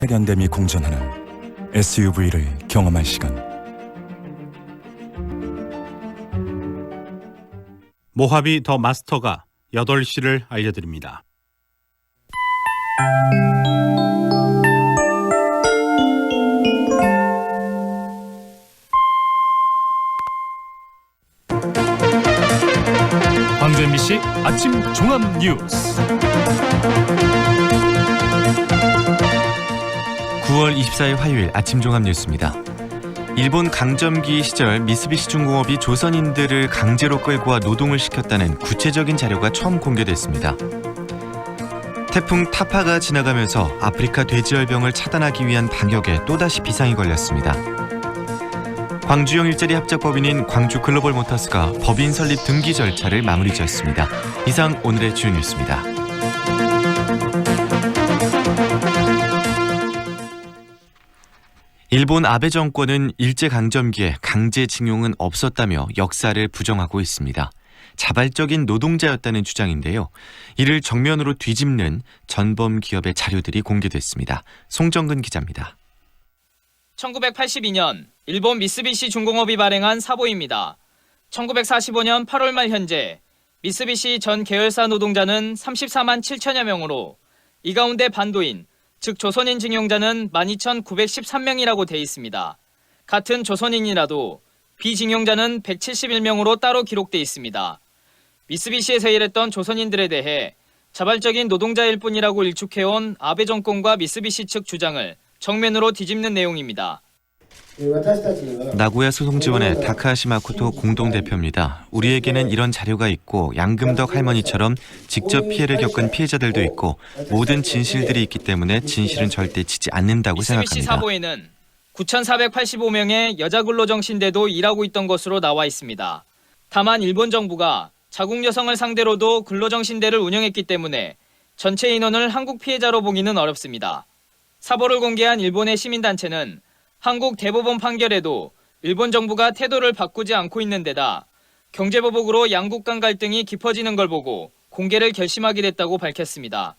세련됨이 공존하는 SUV를 경험할 시간. 모하비 더 마스터가 8시를 알려드립니다. 광주 MBC 아침 종합 뉴스. 9월 24일 화요일 아침 종합 뉴스입니다. 일본 강점기 시절 미쓰비시 중공업이 조선인들을 강제로 끌고 와 노동을 시켰다는 구체적인 자료가 처음 공개됐습니다. 태풍 타파가 지나가면서 아프리카 돼지열병을 차단하기 위한 방역에 또다시 비상이 걸렸습니다. 광주형 일자리 합작법인인 광주글로벌모터스가 법인 설립 등기 절차를 마무리 지었습니다. 이상 오늘의 주요 뉴스입니다. 일본 아베 정권은 일제강점기에 강제징용은 없었다며 역사를 부정하고 있습니다. 자발적인 노동자였다는 주장인데요. 이를 정면으로 뒤집는 전범 기업의 자료들이 공개됐습니다. 송정근 기자입니다. 1982년 일본 미쓰비시 중공업이 발행한 사보입니다. 1945년 8월 말 현재 미쓰비시 전 계열사 노동자는 34만 7천여 명으로 이 가운데 반도인, 즉 조선인 징용자는 12,913명이라고 돼 있습니다. 같은 조선인이라도 비징용자는 171명으로 따로 기록돼 있습니다. 미쓰비시에서 일했던 조선인들에 대해 자발적인 노동자일 뿐이라고 일축해온 아베 정권과 미쓰비시 측 주장을 정면으로 뒤집는 내용입니다. 나고야 소송지원의 다카하시 마코토 공동대표입니다. 우리에게는 이런 자료가 있고 양금덕 할머니처럼 직접 피해를 겪은 피해자들도 있고 모든 진실들이 있기 때문에 진실은 절대 지지 않는다고 미쓰비시 생각합니다. 사보에는 9,485명의 여자 근로정신대도 일하고 있던 것으로 나와 있습니다. 다만 일본 정부가 자국 여성을 상대로도 근로정신대를 운영했기 때문에 전체 인원을 한국 피해자로 보기는 어렵습니다. 사보를 공개한 일본의 시민단체는 한국 대법원 판결에도 일본 정부가 태도를 바꾸지 않고 있는 데다 경제보복으로 양국 간 갈등이 깊어지는 걸 보고 공개를 결심하게 됐다고 밝혔습니다.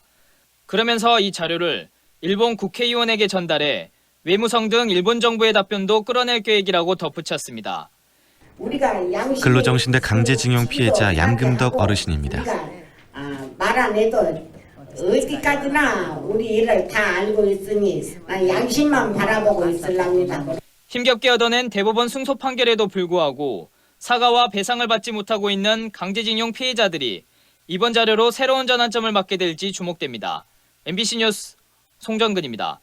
그러면서 이 자료를 일본 국회의원에게 전달해 외무성 등 일본 정부의 답변도 끌어낼 계획이라고 덧붙였습니다. 근로정신대 강제징용 피해자 양금덕 어르신입니다. 말 안 해도 어디까지나 우리 일을 다 알고 있으니 양심만 바라보고 있으랍니다. 힘겹게 얻어낸 대법원 승소 판결에도 불구하고 사과와 배상을 받지 못하고 있는 강제징용 피해자들이 이번 자료로 새로운 전환점을 맞게 될지 주목됩니다. MBC 뉴스 송정근입니다.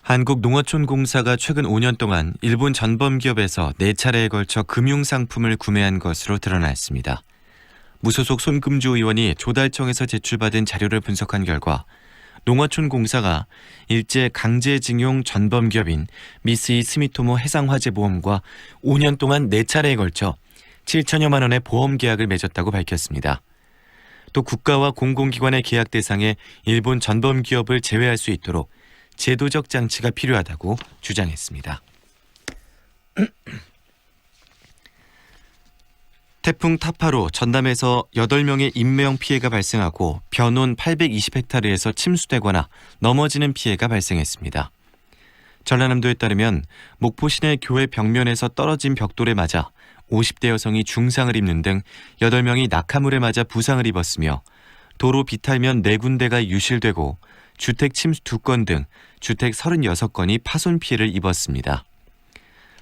한국농어촌공사가 최근 5년 동안 일본 전범기업에서 4차례에 걸쳐 금융상품을 구매한 것으로 드러났습니다. 무소속 손금주 의원이 조달청에서 제출받은 자료를 분석한 결과 농어촌공사가 일제 강제징용 전범기업인 미쓰이 스미토모 해상화재보험과 5년 동안 4차례에 걸쳐 7천여만 원의 보험 계약을 맺었다고 밝혔습니다. 또 국가와 공공기관의 계약 대상에 일본 전범기업을 제외할 수 있도록 제도적 장치가 필요하다고 주장했습니다. 태풍 타파로 전남에서 8명의 인명 피해가 발생하고 벼논 820헥타르에서 침수되거나 넘어지는 피해가 발생했습니다. 전라남도에 따르면 목포 시내 교회 벽면에서 떨어진 벽돌에 맞아 50대 여성이 중상을 입는 등 8명이 낙하물에 맞아 부상을 입었으며 도로 비탈면 4군데가 유실되고 주택 침수 2건 등 주택 36건이 파손 피해를 입었습니다.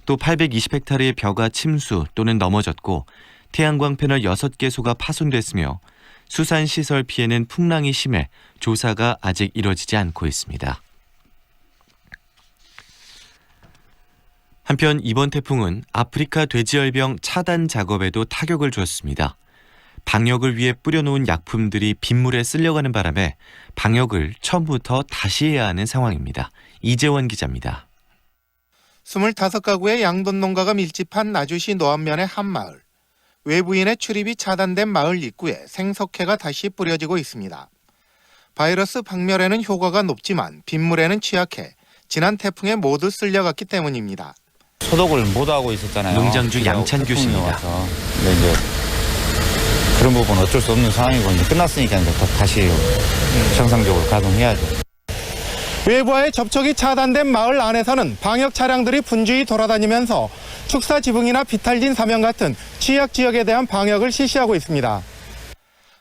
또 820헥타르의 벼가 침수 또는 넘어졌고 태양광 패널 6개소가 파손됐으며 수산시설 피해는 풍랑이 심해 조사가 아직 이뤄지지 않고 있습니다. 한편 이번 태풍은 아프리카 돼지열병 차단 작업에도 타격을 줬습니다. 방역을 위해 뿌려놓은 약품들이 빗물에 쓸려가는 바람에 방역을 처음부터 다시 해야 하는 상황입니다. 이재원 기자입니다. 25가구의 양돈 농가가 밀집한 나주시 노안면의 한 마을. 외부인의 출입이 차단된 마을 입구에 생석회가 다시 뿌려지고 있습니다. 바이러스 박멸에는 효과가 높지만 빗물에는 취약해 지난 태풍에 모두 쓸려갔기 때문입니다. 소독을 못하고 있었잖아요. 농장주 양찬규 씨입니다. 근데 이제 그런 부분 어쩔 수 없는 상황이고 이제 끝났으니까 이제 다시 정상적으로 가동해야죠. 외부와의 접촉이 차단된 마을 안에서는 방역 차량들이 분주히 돌아다니면서 축사 지붕이나 비탈진 사명 같은 취약 지역에 대한 방역을 실시하고 있습니다.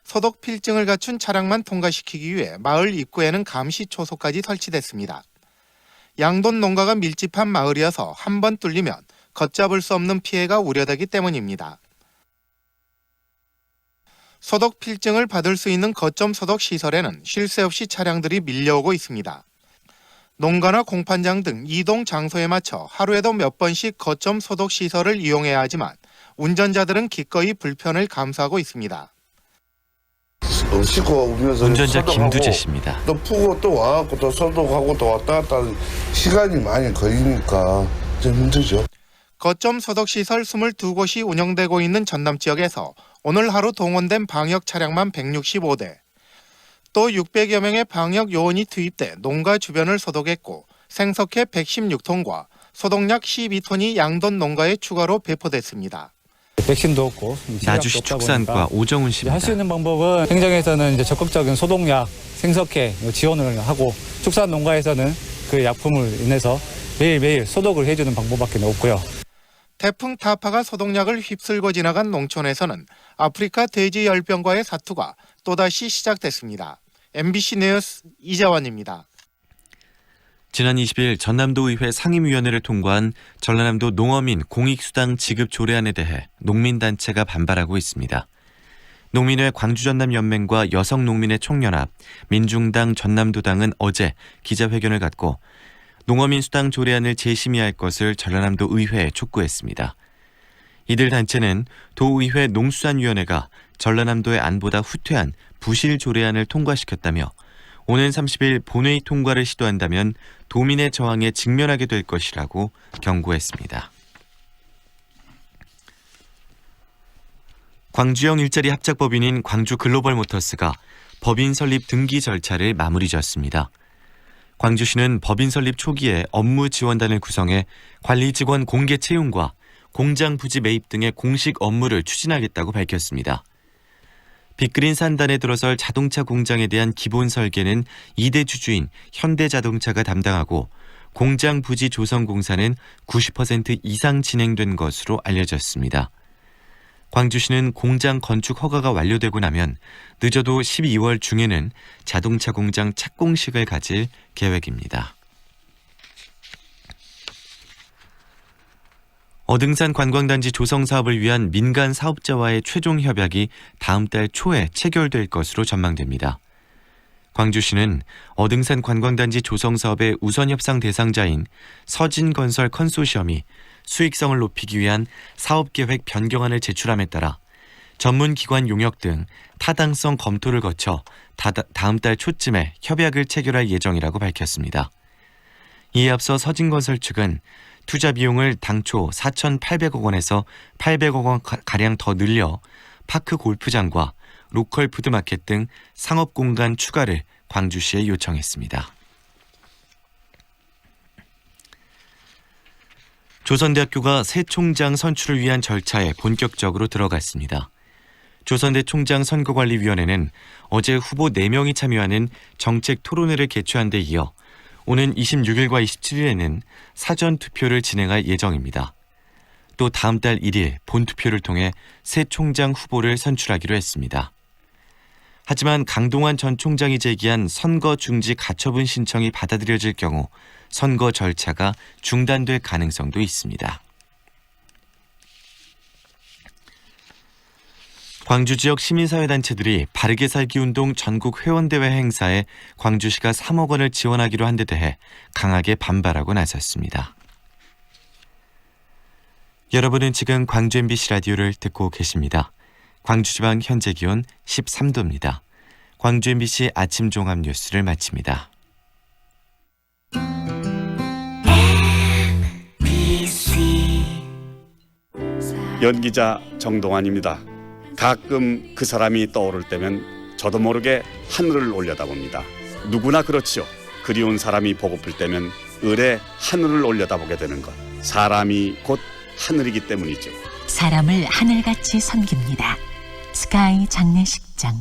소독 필증을 갖춘 차량만 통과시키기 위해 마을 입구에는 감시 초소까지 설치됐습니다. 양돈 농가가 밀집한 마을이어서 한 번 뚫리면 걷잡을 수 없는 피해가 우려되기 때문입니다. 소독 필증을 받을 수 있는 거점 소독 시설에는 쉴 새 없이 차량들이 밀려오고 있습니다. 농가나 공판장 등 이동 장소에 맞춰 하루에도 몇 번씩 거점 소독 시설을 이용해야 하지만 운전자들은 기꺼이 불편을 감수하고 있습니다. 운전자 김두재 씨입니다. 또 푸고 또 와갖고 또 소독하고 또 왔다 갔다 하는 시간이 많이 걸리니까 좀 힘들죠. 거점 소독 시설 22곳이 운영되고 있는 전남 지역에서 오늘 하루 동원된 방역 차량만 165대, 또 600여 명의 방역 요원이 투입돼 농가 주변을 소독했고 생석회 116톤과 소독약 12톤이 양돈 농가에 추가로 배포됐습니다. 백신도 없고 나주시 축산과 오정훈 씨입니다. 할 수 있는 방법은 행정에서는 이제 적극적인 소독약, 생석회 지원을 하고 축산 농가에서는 그 약품을 인해서 매일매일 소독을 해주는 방법밖에 없고요. 태풍 타파가 소독약을 휩쓸고 지나간 농촌에서는 아프리카 돼지 열병과의 사투가 또다시 시작됐습니다. MBC 뉴스 이자원입니다. 지난 20일 전남도의회 상임위원회를 통과한 전라남도 농어민 공익수당 지급 조례안에 대해 농민단체가 반발하고 있습니다. 농민회 광주전남연맹과 여성농민의 총연합, 민중당 전남도당은 어제 기자회견을 갖고 농어민 수당 조례안을 재심의할 것을 전라남도 의회에 촉구했습니다. 이들 단체는 도의회 농수산위원회가 전라남도의 안보다 후퇴한 부실 조례안을 통과시켰다며 오는 30일 본회의 통과를 시도한다면 도민의 저항에 직면하게 될 것이라고 경고했습니다. 광주형 일자리 합작법인인 광주글로벌모터스가 법인 설립 등기 절차를 마무리 지었습니다. 광주시는 법인 설립 초기에 업무 지원단을 구성해 관리 직원 공개 채용과 공장 부지 매입 등의 공식 업무를 추진하겠다고 밝혔습니다. 빅그린 산단에 들어설 자동차 공장에 대한 기본 설계는 2대 주주인 현대자동차가 담당하고 공장 부지 조성 공사는 90% 이상 진행된 것으로 알려졌습니다. 광주시는 공장 건축 허가가 완료되고 나면 늦어도 12월 중에는 자동차 공장 착공식을 가질 계획입니다. 어등산 관광단지 조성 사업을 위한 민간 사업자와의 최종 협약이 다음 달 초에 체결될 것으로 전망됩니다. 광주시는 어등산 관광단지 조성 사업의 우선 협상 대상자인 서진건설 컨소시엄이 수익성을 높이기 위한 사업계획 변경안을 제출함에 따라 전문기관 용역 등 타당성 검토를 거쳐 다음 달 초쯤에 협약을 체결할 예정이라고 밝혔습니다. 이에 앞서 서진건설 측은 투자 비용을 당초 4,800억 원에서 800억 원가량 더 늘려 파크 골프장과 로컬 푸드마켓 등 상업공간 추가를 광주시에 요청했습니다. 조선대학교가 새 총장 선출을 위한 절차에 본격적으로 들어갔습니다. 조선대 총장 선거관리위원회는 어제 후보 4명이 참여하는 정책 토론회를 개최한 데 이어 오는 26일과 27일에는 사전 투표를 진행할 예정입니다. 또 다음 달 1일 본투표를 통해 새 총장 후보를 선출하기로 했습니다. 하지만 강동원 전 총장이 제기한 선거 중지 가처분 신청이 받아들여질 경우 선거 절차가 중단될 가능성도 있습니다. 광주 지역 시민사회단체들이 바르게 살기 운동 전국 회원대회 행사에 광주시가 3억 원을 지원하기로 한 데 대해 강하게 반발하고 나섰습니다. 여러분은 지금 광주 MBC 라디오를 듣고 계십니다. 광주지방 현재 기온 13도입니다. 광주 MBC 아침 종합 뉴스를 마칩니다. 연기자 정동환입니다. 가끔 그 사람이 떠오를 때면 저도 모르게 하늘을 올려다봅니다. 누구나 그렇지요. 그리운 사람이 보고플 때면 을의 하늘을 올려다보게 되는 것. 사람이 곧 하늘이기 때문이죠. 사람을 하늘같이 섬깁니다. 스카이 장례식장.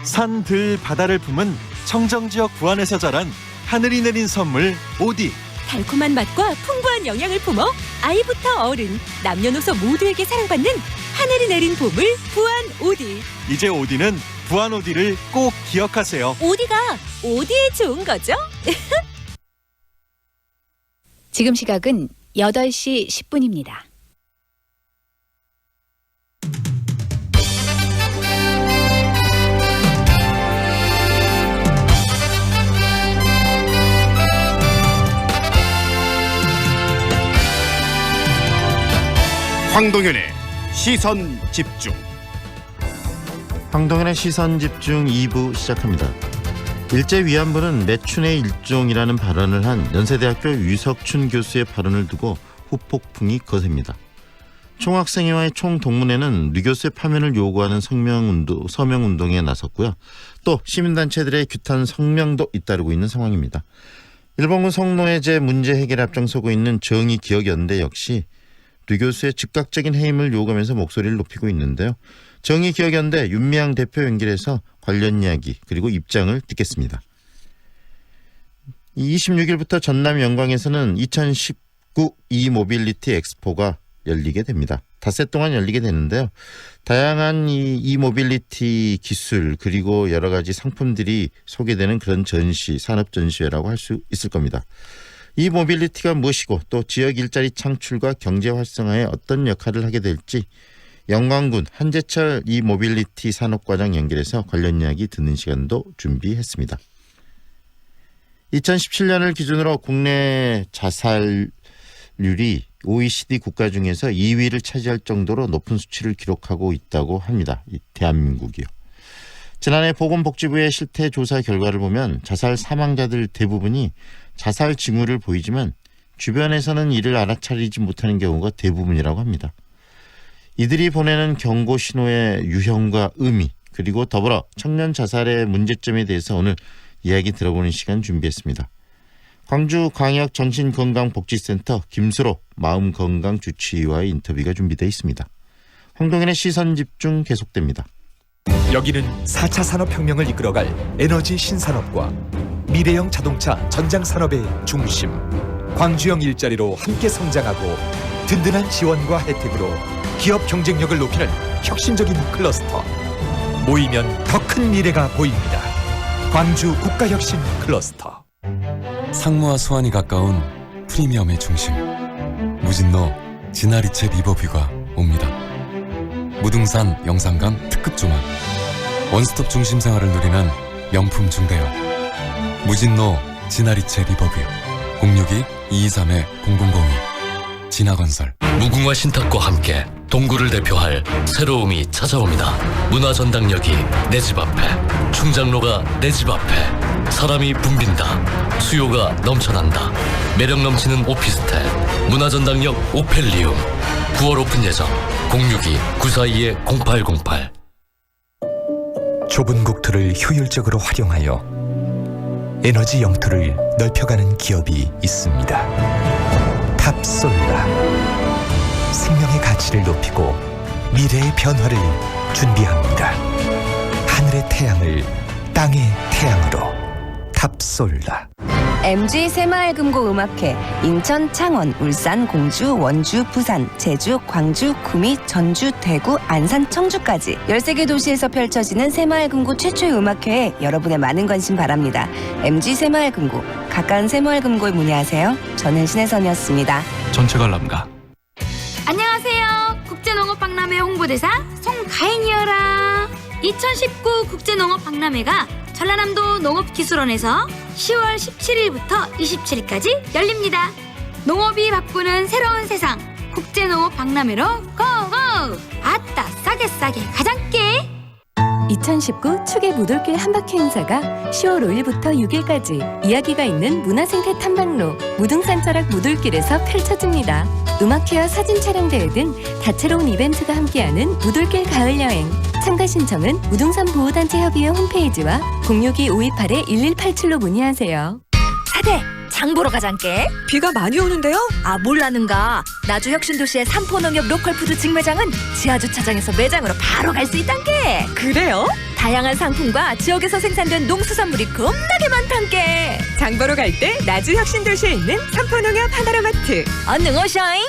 산, 들, 바다를 품은 청정지역 부안에서 자란 하늘이 내린 선물 오디. 달콤한 맛과 풍부한 영양을 품어 아이부터 어른, 남녀노소 모두에게 사랑받는 하늘이 내린 보물 부안 오디. 이제 오디는 부안 오디를 꼭 기억하세요. 오디가 오디에 좋은 거죠? 지금 시각은 8시 10분입니다. 황동현의 시선 집중. 황동현의 시선 집중 2부 시작합니다. 일제 위안부는 매춘의 일종이라는 발언을 한 연세대학교 유석춘 교수의 발언을 두고 후폭풍이 거셉니다. 총학생회와의 총동문회는 류 교수의 파면을 요구하는 서명운동에 나섰고요. 또 시민단체들의 규탄 성명도 잇따르고 있는 상황입니다. 일본군 성노예제 문제 해결에 앞장서고 있는 정의기억연대 역시 류 교수의 즉각적인 해임을 요구하면서 목소리를 높이고 있는데요. 정의기억연대 윤미향 대표 연결해서 관련 이야기 그리고 입장을 듣겠습니다. 26일부터 전남 영광에서는 2019 이모빌리티 엑스포가 열리게 됩니다. 닷새 동안 열리게 되는데요. 다양한 이모빌리티 기술 그리고 여러 가지 상품들이 소개되는 그런 전시, 산업 전시회라고 할 수 있을 겁니다. 이 모빌리티가 무엇이고 또 지역 일자리 창출과 경제 활성화에 어떤 역할을 하게 될지 영광군 한재철 이 모빌리티 산업과장 연결해서 관련 이야기 듣는 시간도 준비했습니다. 2017년을 기준으로 국내 자살률이 OECD 국가 중에서 2위를 차지할 정도로 높은 수치를 기록하고 있다고 합니다. 이 대한민국이요. 지난해 보건복지부의 실태 조사 결과를 보면 자살 사망자들 대부분이 자살 징후를 보이지만 주변에서는 이를 알아차리지 못하는 경우가 대부분이라고 합니다. 이들이 보내는 경고 신호의 유형과 의미 그리고 더불어 청년 자살의 문제점에 대해서 오늘 이야기 들어보는 시간 준비했습니다. 광주광역정신건강복지센터 김수로 마음건강주치의와의 인터뷰가 준비되어 있습니다. 황동현의 시선집중 계속됩니다. 여기는 4차 산업혁명을 이끌어갈 에너지 신산업과 미래형 자동차 전장산업의 중심. 광주형 일자리로 함께 성장하고 든든한 지원과 혜택으로 기업 경쟁력을 높이는 혁신적인 클러스터. 모이면 더 큰 미래가 보입니다. 광주 국가혁신 클러스터. 상무와 수완이 가까운 프리미엄의 중심. 무진로 진아리체 리버뷰가 옵니다. 무등산 영산강 특급 조망. 원스톱 중심 생활을 누리는 명품 중대형. 무진로 진아리체 리버뷰 062-223-0002 진아건설. 무궁화 신탁과 함께 동구를 대표할 새로움이 찾아옵니다. 문화전당역이 내 집 앞에, 충장로가 내 집 앞에. 사람이 붐빈다. 수요가 넘쳐난다. 매력 넘치는 오피스텔 문화전당역 오펠리움. 9월 오픈 예정. 062-942-0808. 좁은 국토를 효율적으로 활용하여 에너지 영토를 넓혀가는 기업이 있습니다. 탑솔라. 생명의 가치를 높이고 미래의 변화를 준비합니다. 하늘의 태양을 땅의 태양으로. 탑솔라. MG 새마을금고 음악회 인천, 창원, 울산, 공주, 원주, 부산, 제주, 광주, 구미, 전주, 대구, 안산, 청주까지 13개 도시에서 펼쳐지는 새마을금고 최초의 음악회에 여러분의 많은 관심 바랍니다. MG 새마을금고, 가까운 새마을금고에 문의하세요. 저는 신혜선이었습니다. 전체 관람가. 안녕하세요. 국제농업박람회 홍보대사 송가인이어라. 2019 국제농업박람회가 전라남도 농업기술원에서 10월 17일부터 27일까지 열립니다. 농업이 바꾸는 새로운 세상 국제농업박람회로 고고! 아따 싸게 가장 깨! 2019 축의 무돌길 한바퀴 행사가 10월 5일부터 6일까지 이야기가 있는 문화생태 탐방로 무등산자락 무돌길에서 펼쳐집니다. 음악회와 사진 촬영 대회 등 다채로운 이벤트가 함께하는 무돌길 가을여행. 참가 신청은 무등산 보호단체 협의회 홈페이지와 062-528-1187로 문의하세요. 사대 장 보러 가장께. 비가 많이 오는데요? 아 몰라는가. 나주 혁신도시의 삼포농협 로컬푸드 직매장은 지하주차장에서 매장으로 바로 갈 수 있단게. 그래요? 다양한 상품과 지역에서 생산된 농수산물이 겁나게 많단께. 장 보러 갈 때 나주 혁신도시에 있는 삼포농협 하나로마트. 얼른 오셔잉.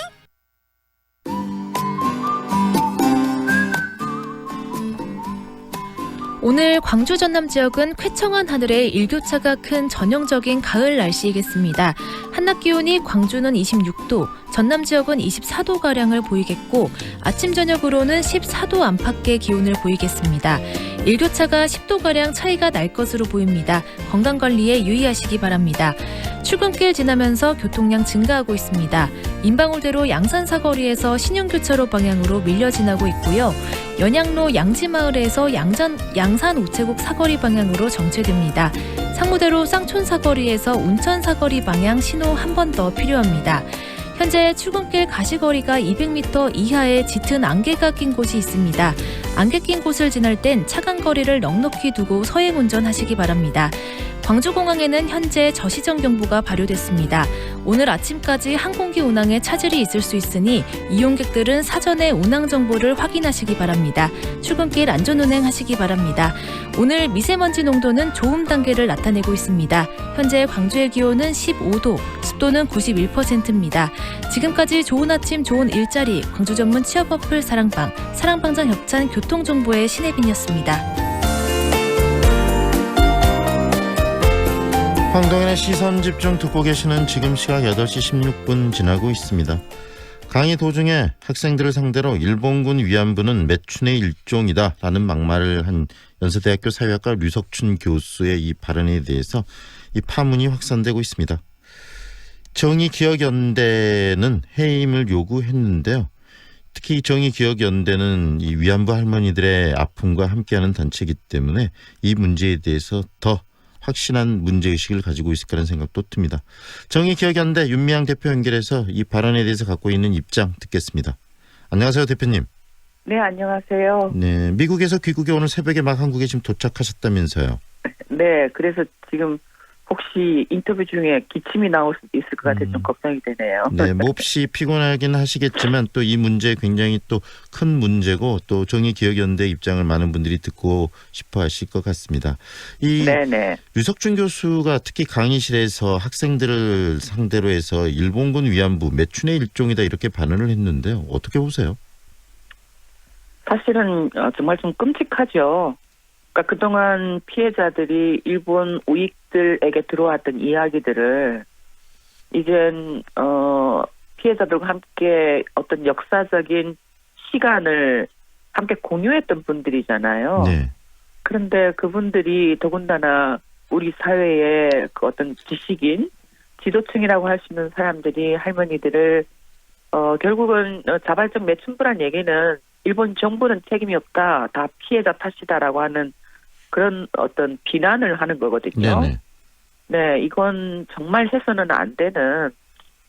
오늘 광주 전남 지역은 쾌청한 하늘에 일교차가 큰 전형적인 가을 날씨이겠습니다. 한낮 기온이 광주는 26도, 전남 지역은 24도가량을 보이겠고 아침 저녁으로는 14도 안팎의 기온을 보이겠습니다. 일교차가 10도가량 차이가 날 것으로 보입니다. 건강관리에 유의하시기 바랍니다. 출근길 지나면서 교통량 증가하고 있습니다. 인방울대로 양산사거리에서 신용교차로 방향으로 밀려 지나고 있고요. 연양로 양지마을에서 양산 우체국 사거리 방향으로 정체됩니다. 상무대로 쌍촌사거리에서 운천사거리 방향 신호 한 번 더 필요합니다. 현재 출근길 가시거리가 200m 이하의 짙은 안개가 낀 곳이 있습니다. 안개 낀 곳을 지날 땐 차간 거리를 넉넉히 두고 서행 운전하시기 바랍니다. 광주공항에는 현재 저시정 경보가 발효됐습니다. 오늘 아침까지 항공기 운항에 차질이 있을 수 있으니 이용객들은 사전에 운항 정보를 확인하시기 바랍니다. 출근길 안전운행하시기 바랍니다. 오늘 미세먼지 농도는 좋음 단계를 나타내고 있습니다. 현재 광주의 기온은 15도, 습도는 91%입니다. 지금까지 좋은 아침 좋은 일자리 광주 전문 취업 어플 사랑방장 협찬 교통정보의 신혜빈이었습니다. 황동현의 시선집중 듣고 계시는 지금 시각 8시 16분 지나고 있습니다. 강의 도중에 학생들을 상대로 일본군 위안부는 매춘의 일종이다 라는 막말을 한 연세대학교 사회학과 류석춘 교수의 이 발언에 대해서 이 파문이 확산되고 있습니다. 정의기억연대는 해임을 요구했는데요. 특히 정의기억연대는 이 위안부 할머니들의 아픔과 함께하는 단체이기 때문에 이 문제에 대해서 더 확실한 문제의식을 가지고 있을 거라는 생각도 듭니다. 정의기억연대 윤미향 대표 연결해서 이 발언에 대해서 갖고 있는 입장 듣겠습니다. 안녕하세요, 대표님. 네, 안녕하세요. 네, 미국에서 귀국에 오늘 새벽에 막 한국에 지금 도착하셨다면서요. 네, 그래서 지금 혹시 인터뷰 중에 기침이 나올 수도 있을 것 같아서 좀 걱정이 되네요. 네, 몹시 피곤하긴 하시겠지만 또 이 문제 굉장히 또 큰 문제고 또 정의기억연대 입장을 많은 분들이 듣고 싶어 하실 것 같습니다. 이 네네. 류석준 교수가 특히 강의실에서 학생들을 상대로 해서 일본군 위안부 매춘의 일종이다 이렇게 발언을 했는데요. 어떻게 보세요? 사실은 정말 좀 끔찍하죠. 그러니까 그동안 피해자들이 일본 우익들에게 들어왔던 이야기들을 이젠 피해자들과 함께 어떤 역사적인 시간을 함께 공유했던 분들이잖아요. 네. 그런데 그분들이 더군다나 우리 사회의 그 어떤 지식인, 지도층이라고 할 수 있는 사람들이 할머니들을 결국은 자발적 매춘부란 얘기는 일본 정부는 책임이 없다, 다 피해자 탓이다라고 하는 그런 어떤 비난을 하는 거거든요. 네네. 네, 이건 정말 해서는 안 되는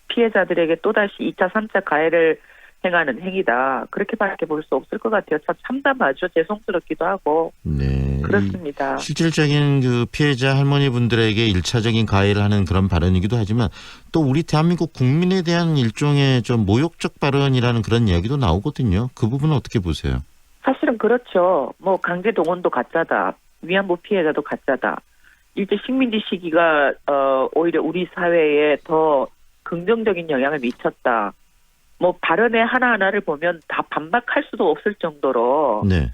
피해자들에게 또다시 2차, 3차 가해를 행하는 행위다. 그렇게밖에 볼 수 없을 것 같아요. 참 참담하죠. 죄송스럽기도 하고. 네. 그렇습니다. 실질적인 그 피해자 할머니분들에게 1차적인 가해를 하는 그런 발언이기도 하지만 또 우리 대한민국 국민에 대한 일종의 좀 모욕적 발언이라는 그런 이야기도 나오거든요. 그 부분은 어떻게 보세요? 사실은 그렇죠. 뭐 강제 동원도 가짜다. 위안부 피해자도 가짜다. 일제 식민지 시기가 오히려 우리 사회에 더 긍정적인 영향을 미쳤다. 뭐 발언의 하나하나를 보면 다 반박할 수도 없을 정도로 네.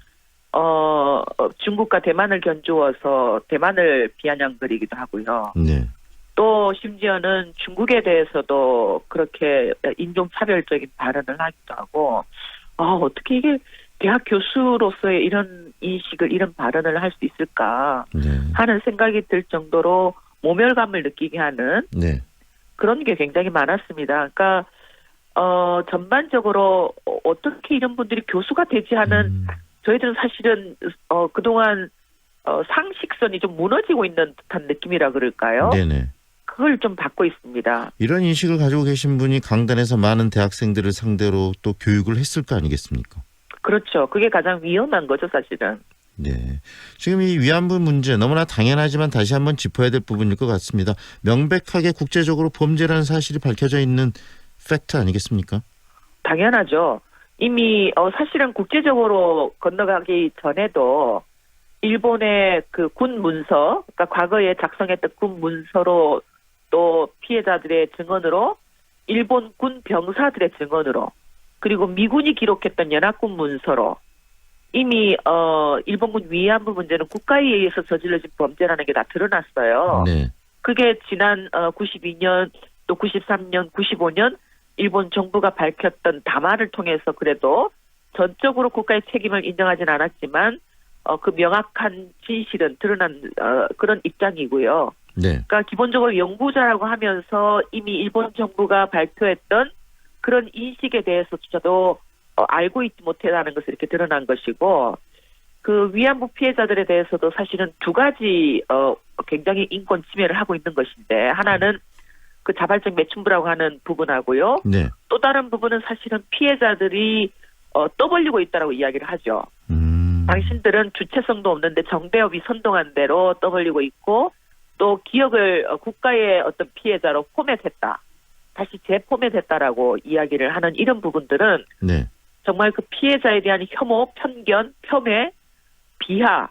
중국과 대만을 견주어서 대만을 비아냥거리기도 하고요. 네. 또 심지어는 중국에 대해서도 그렇게 인종차별적인 발언을 하기도 하고 어떻게 이게 대학 교수로서의 이런 인식을 이런 발언을 할 수 있을까 하는 생각이 들 정도로 모멸감을 느끼게 하는 네. 그런 게 굉장히 많았습니다. 그러니까 전반적으로 어떻게 이런 분들이 교수가 되지 하는 저희들은 사실은 그동안 상식선이 좀 무너지고 있는 듯한 느낌이라 그럴까요? 네네. 그걸 좀 받고 있습니다. 이런 인식을 가지고 계신 분이 강단에서 많은 대학생들을 상대로 또 교육을 했을 거 아니겠습니까? 그렇죠. 그게 가장 위험한 거죠, 사실은. 네. 지금 이 위안부 문제 너무나 당연하지만 다시 한번 짚어야 될 부분일 것 같습니다. 명백하게 국제적으로 범죄라는 사실이 밝혀져 있는 팩트 아니겠습니까? 당연하죠. 이미 사실은 국제적으로 건너가기 전에도 일본의 그 군 문서, 그러니까 과거에 작성했던 군 문서로 또 피해자들의 증언으로 일본 군 병사들의 증언으로 그리고 미군이 기록했던 연합군 문서로 이미 일본군 위안부 문제는 국가에 의해서 저질러진 범죄라는 게 다 드러났어요. 네. 그게 지난 92년 또 93년, 95년 일본 정부가 밝혔던 담화를 통해서 그래도 전적으로 국가의 책임을 인정하진 않았지만 그 명확한 진실은 드러난 그런 입장이고요. 네. 그러니까 기본적으로 영부자라고 하면서 이미 일본 정부가 발표했던 그런 인식에 대해서조차도 알고 있지 못했다는 것을 이렇게 드러난 것이고 그 위안부 피해자들에 대해서도 사실은 두 가지 굉장히 인권 침해를 하고 있는 것인데 하나는 그 자발적 매춘부라고 하는 부분하고요. 네. 또 다른 부분은 사실은 피해자들이 떠벌리고 있다라고 이야기를 하죠. 당신들은 주체성도 없는데 정대협이 선동한 대로 떠벌리고 있고 또 기억을 국가의 어떤 피해자로 포맷했다. 다시 재포맷했다라고 이야기를 하는 이런 부분들은 네. 정말 그 피해자에 대한 혐오, 편견, 폄훼, 비하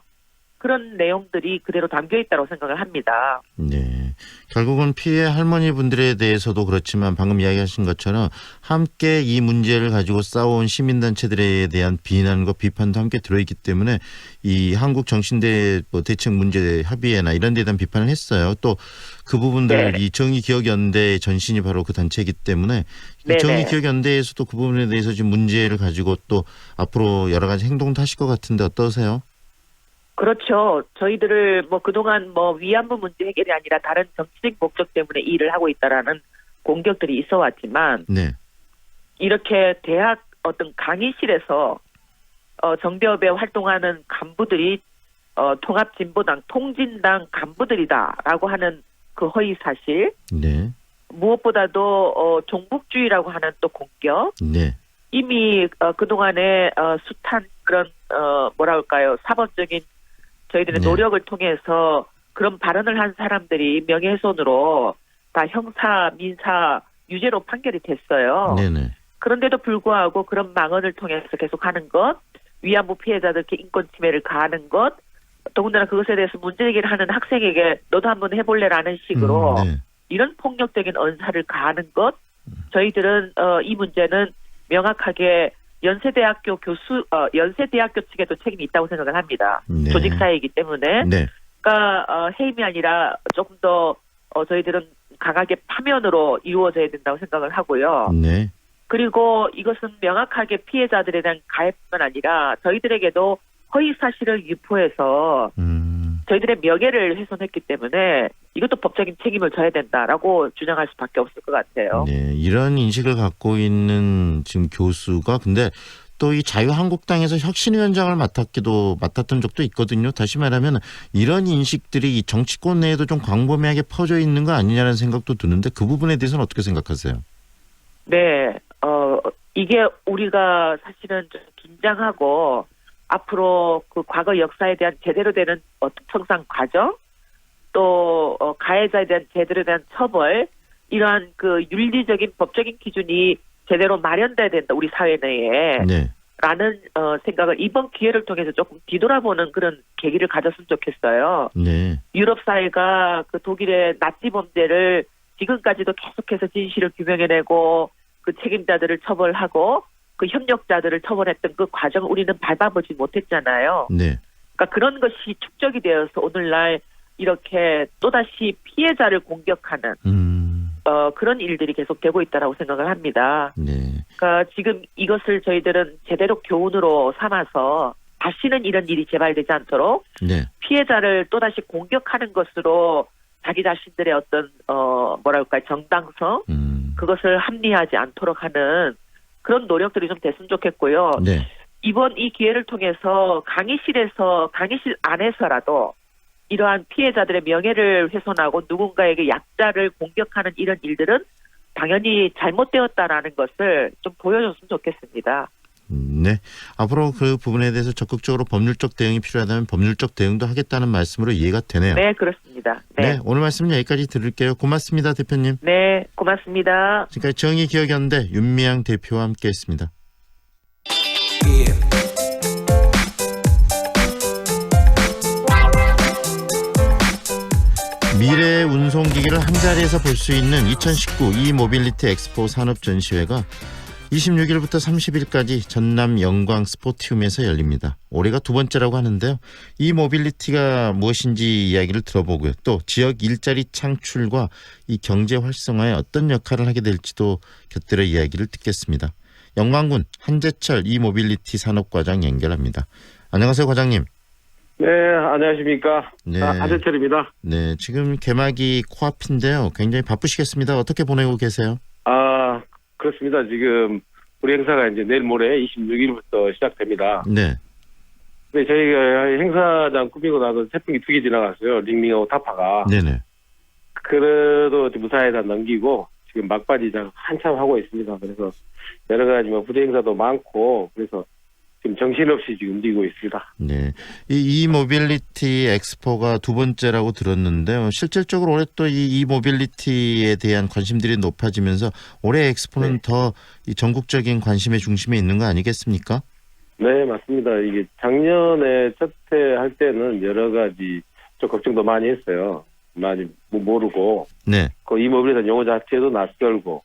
그런 내용들이 그대로 담겨 있다고 생각을 합니다. 네. 결국은 피해 할머니 분들에 대해서도 그렇지만 방금 이야기하신 것처럼 함께 이 문제를 가지고 싸워온 시민단체들에 대한 비난과 비판도 함께 들어있기 때문에 이 한국 정신대 대책 문제 협의회나 이런 데에 대한 비판을 했어요. 또 그 부분들 이 정의기억연대의 전신이 바로 그 단체이기 때문에 정의기억연대에서도 그 부분에 대해서 지금 문제를 가지고 또 앞으로 여러 가지 행동도 하실 것 같은데 어떠세요? 그렇죠. 저희들을 그동안 위안부 문제 해결이 아니라 다른 정치적 목적 때문에 일을 하고 있다라는 공격들이 있어 왔지만 네. 이렇게 대학 어떤 강의실에서 정대협에 활동하는 간부들이 통합진보당, 통진당 간부들이다라고 하는 그 허위 사실. 네. 무엇보다도 종북주의라고 하는 또 공격. 네. 이미 그동안에 숱한 그런 뭐랄까요 사법적인 저희들의 노력을 통해서 그런 발언을 한 사람들이 명예훼손으로 다 형사, 민사, 유죄로 판결이 됐어요. 네네. 그런데도 불구하고 그런 망언을 통해서 계속하는 것, 위안부 피해자들께 인권 침해를 가하는 것, 더군다나 그것에 대해서 문제 제기를 하는 학생에게 너도 한번 해볼래라는 식으로 네. 이런 폭력적인 언사를 가하는 것, 저희들은 이 문제는 명확하게 연세대학교 연세대학교 측에도 책임이 있다고 생각을 합니다. 네. 조직사회이기 때문에. 네. 그러니까 해임이 아니라 조금 더 저희들은 강하게 파면으로 이루어져야 된다고 생각을 하고요. 네. 그리고 이것은 명확하게 피해자들에 대한 가해뿐만 아니라 저희들에게도 허위 사실을 유포해서 저희들의 명예를 훼손했기 때문에 이것도 법적인 책임을 져야 된다라고 주장할 수밖에 없을 것 같아요. 네, 이런 인식을 갖고 있는 지금 교수가 근데 또 이 자유한국당에서 혁신위원장을 맡았던 적도 있거든요. 다시 말하면 이런 인식들이 이 정치권 내에도 좀 광범위하게 퍼져 있는 거 아니냐는 생각도 드는데 그 부분에 대해서는 어떻게 생각하세요? 네, 이게 우리가 사실은 좀 긴장하고 앞으로 그 과거 역사에 대한 제대로 되는 청산 과정, 또 가해자에 대한 제대로 대한 처벌, 이러한 그 윤리적인 법적인 기준이 제대로 마련돼야 된다 우리 사회 내에. 네. 라는 생각을 이번 기회를 통해서 조금 뒤돌아보는 그런 계기를 가졌으면 좋겠어요. 네. 유럽 사회가 그 독일의 나치 범죄를 지금까지도 계속해서 진실을 규명해내고 그 책임자들을 처벌하고 그 협력자들을 처벌했던 그 과정을 우리는 밟아보지 못했잖아요. 네. 그러니까 그런 것이 축적이 되어서 오늘날 이렇게 또다시 피해자를 공격하는 그런 일들이 계속되고 있다라고 생각을 합니다. 네. 그러니까 지금 이것을 저희들은 제대로 교훈으로 삼아서 다시는 이런 일이 재발되지 않도록 네. 피해자를 또다시 공격하는 것으로 자기 자신들의 어떤 뭐랄까 정당성 그것을 합리화하지 않도록 하는 그런 노력들이 좀 됐으면 좋겠고요. 네. 이번 이 기회를 통해서 강의실 안에서라도 이러한 피해자들의 명예를 훼손하고 누군가에게 약자를 공격하는 이런 일들은 당연히 잘못되었다라는 것을 좀 보여줬으면 좋겠습니다. 네. 앞으로 그 부분에 대해서 적극적으로 법률적 대응이 필요하다면 법률적 대응도 하겠다는 말씀으로 이해가 되네요. 네, 그렇습니다. 네. 오늘 말씀은 여기까지 들을게요. 고맙습니다, 대표님. 네, 고맙습니다. 지금까지 정의기억연대 윤미향 대표와 함께했습니다. 미래의 운송기기를 한자리에서 볼 수 있는 2019 이모빌리티 엑스포 산업전시회가 26일부터 30일까지 전남 영광 스포티움에서 열립니다. 올해가 두 번째라고 하는데요. 이 모빌리티가 무엇인지 이야기를 들어보고요. 또 지역 일자리 창출과 이 경제 활성화에 어떤 역할을 하게 될지도 곁들여 이야기를 듣겠습니다. 영광군 한재철 이 모빌리티 산업과장 연결합니다. 안녕하세요, 과장님. 네, 안녕하십니까. 네. 한재철입니다. 네, 지금 개막이 코앞인데요. 굉장히 바쁘시겠습니다. 어떻게 보내고 계세요? 그렇습니다. 지금 우리 행사가 이제 내일 모레 26일부터 시작됩니다. 네. 근데 저희가 행사장 꾸미고 나서 태풍이 2개 지나갔어요. 링링하고 타파가. 네네. 그래도 무사히 다 넘기고 지금 막바지 한참 하고 있습니다. 그래서 여러 가지 뭐 부대 행사도 많고 그래서 지금 정신없이 지금 움직이고 있습니다. 네, 이 모빌리티 엑스포가 두 번째라고 들었는데요. 실질적으로 올해 또 이 모빌리티에 대한 관심들이 높아지면서 올해 엑스포는 더 이 전국적인 관심의 중심에 있는 거 아니겠습니까? 네, 맞습니다. 이게 작년에 첫 해 할 때는 여러 가지 좀 걱정도 많이 했어요. 많이 모르고. 네. 그 이 모빌리티 용어 자체도 낯설고.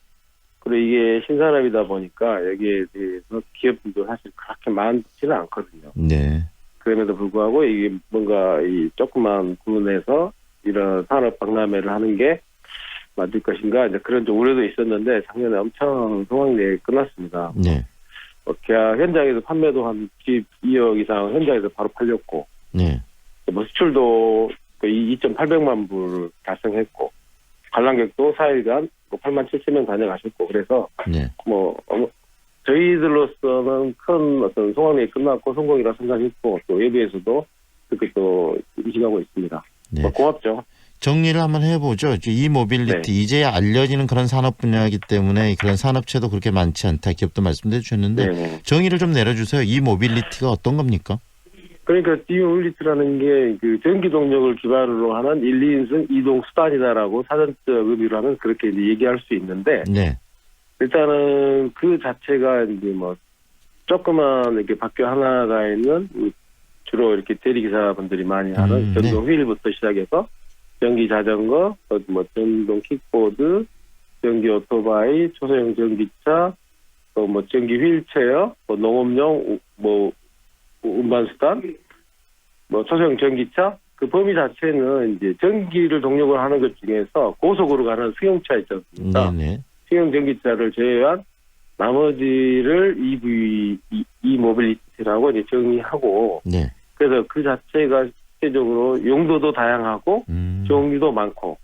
그리고 이게 신산업이다 보니까 여기에 대해서 기업들도 사실 그렇게 많지는 않거든요. 네. 그럼에도 불구하고 이게 뭔가 이 조그만 군에서 이런 산업 박람회를 하는 게 맞을 것인가 이제 그런 좀 우려도 있었는데 작년에 엄청 성황리에 끝났습니다. 네. 계약 현장에서 판매도 한 12억 이상 현장에서 바로 팔렸고, 네. 뭐 수출도 2,800만 불 달성했고, 관람객도 4일간 8만 7천 명 다녀가셨고 그래서 네. 뭐 저희들로서는 큰 어떤 성황리에 끝났고 성공이라 생각했고 또 외부에서도 그렇게 또 인식하고 있습니다. 네. 뭐 고맙죠. 정리를 한번 해보죠. 이 모빌리티 이제야 알려지는 그런 산업 분야이기 때문에 그런 산업체도 그렇게 많지 않다. 기업도 말씀해 주셨는데 네네. 정의를 좀 내려주세요. 이 모빌리티가 어떤 겁니까? 그러니까 이모빌리티라는 게 그 전기 동력을 기반으로 하는 1, 2인승 이동 수단이다라고 사전적 의미로 하면 그렇게 이제 얘기할 수 있는데 네. 일단은 그 자체가 이제 뭐 조그만 이렇게 바퀴 하나가 있는 주로 이렇게 대리기사분들이 많이 하는 전동 휠부터 시작해서 전기 자전거, 또 뭐 전동 킥보드, 전기 오토바이, 초소형 전기차, 또 뭐 전기 휠체어, 뭐 농업용 뭐 운반수단, 뭐 초소형 전기차, 그 범위 자체는 이제 전기를 동력으로 하는 것 중에서 고속으로 가는 승용차 있지 않습니까? 네네. 승용 전기차를 제외한 나머지를 이모빌리티라고 이제 정의하고, 네. 그래서 그 자체가 실제적으로 용도도 다양하고, 종류도 많고,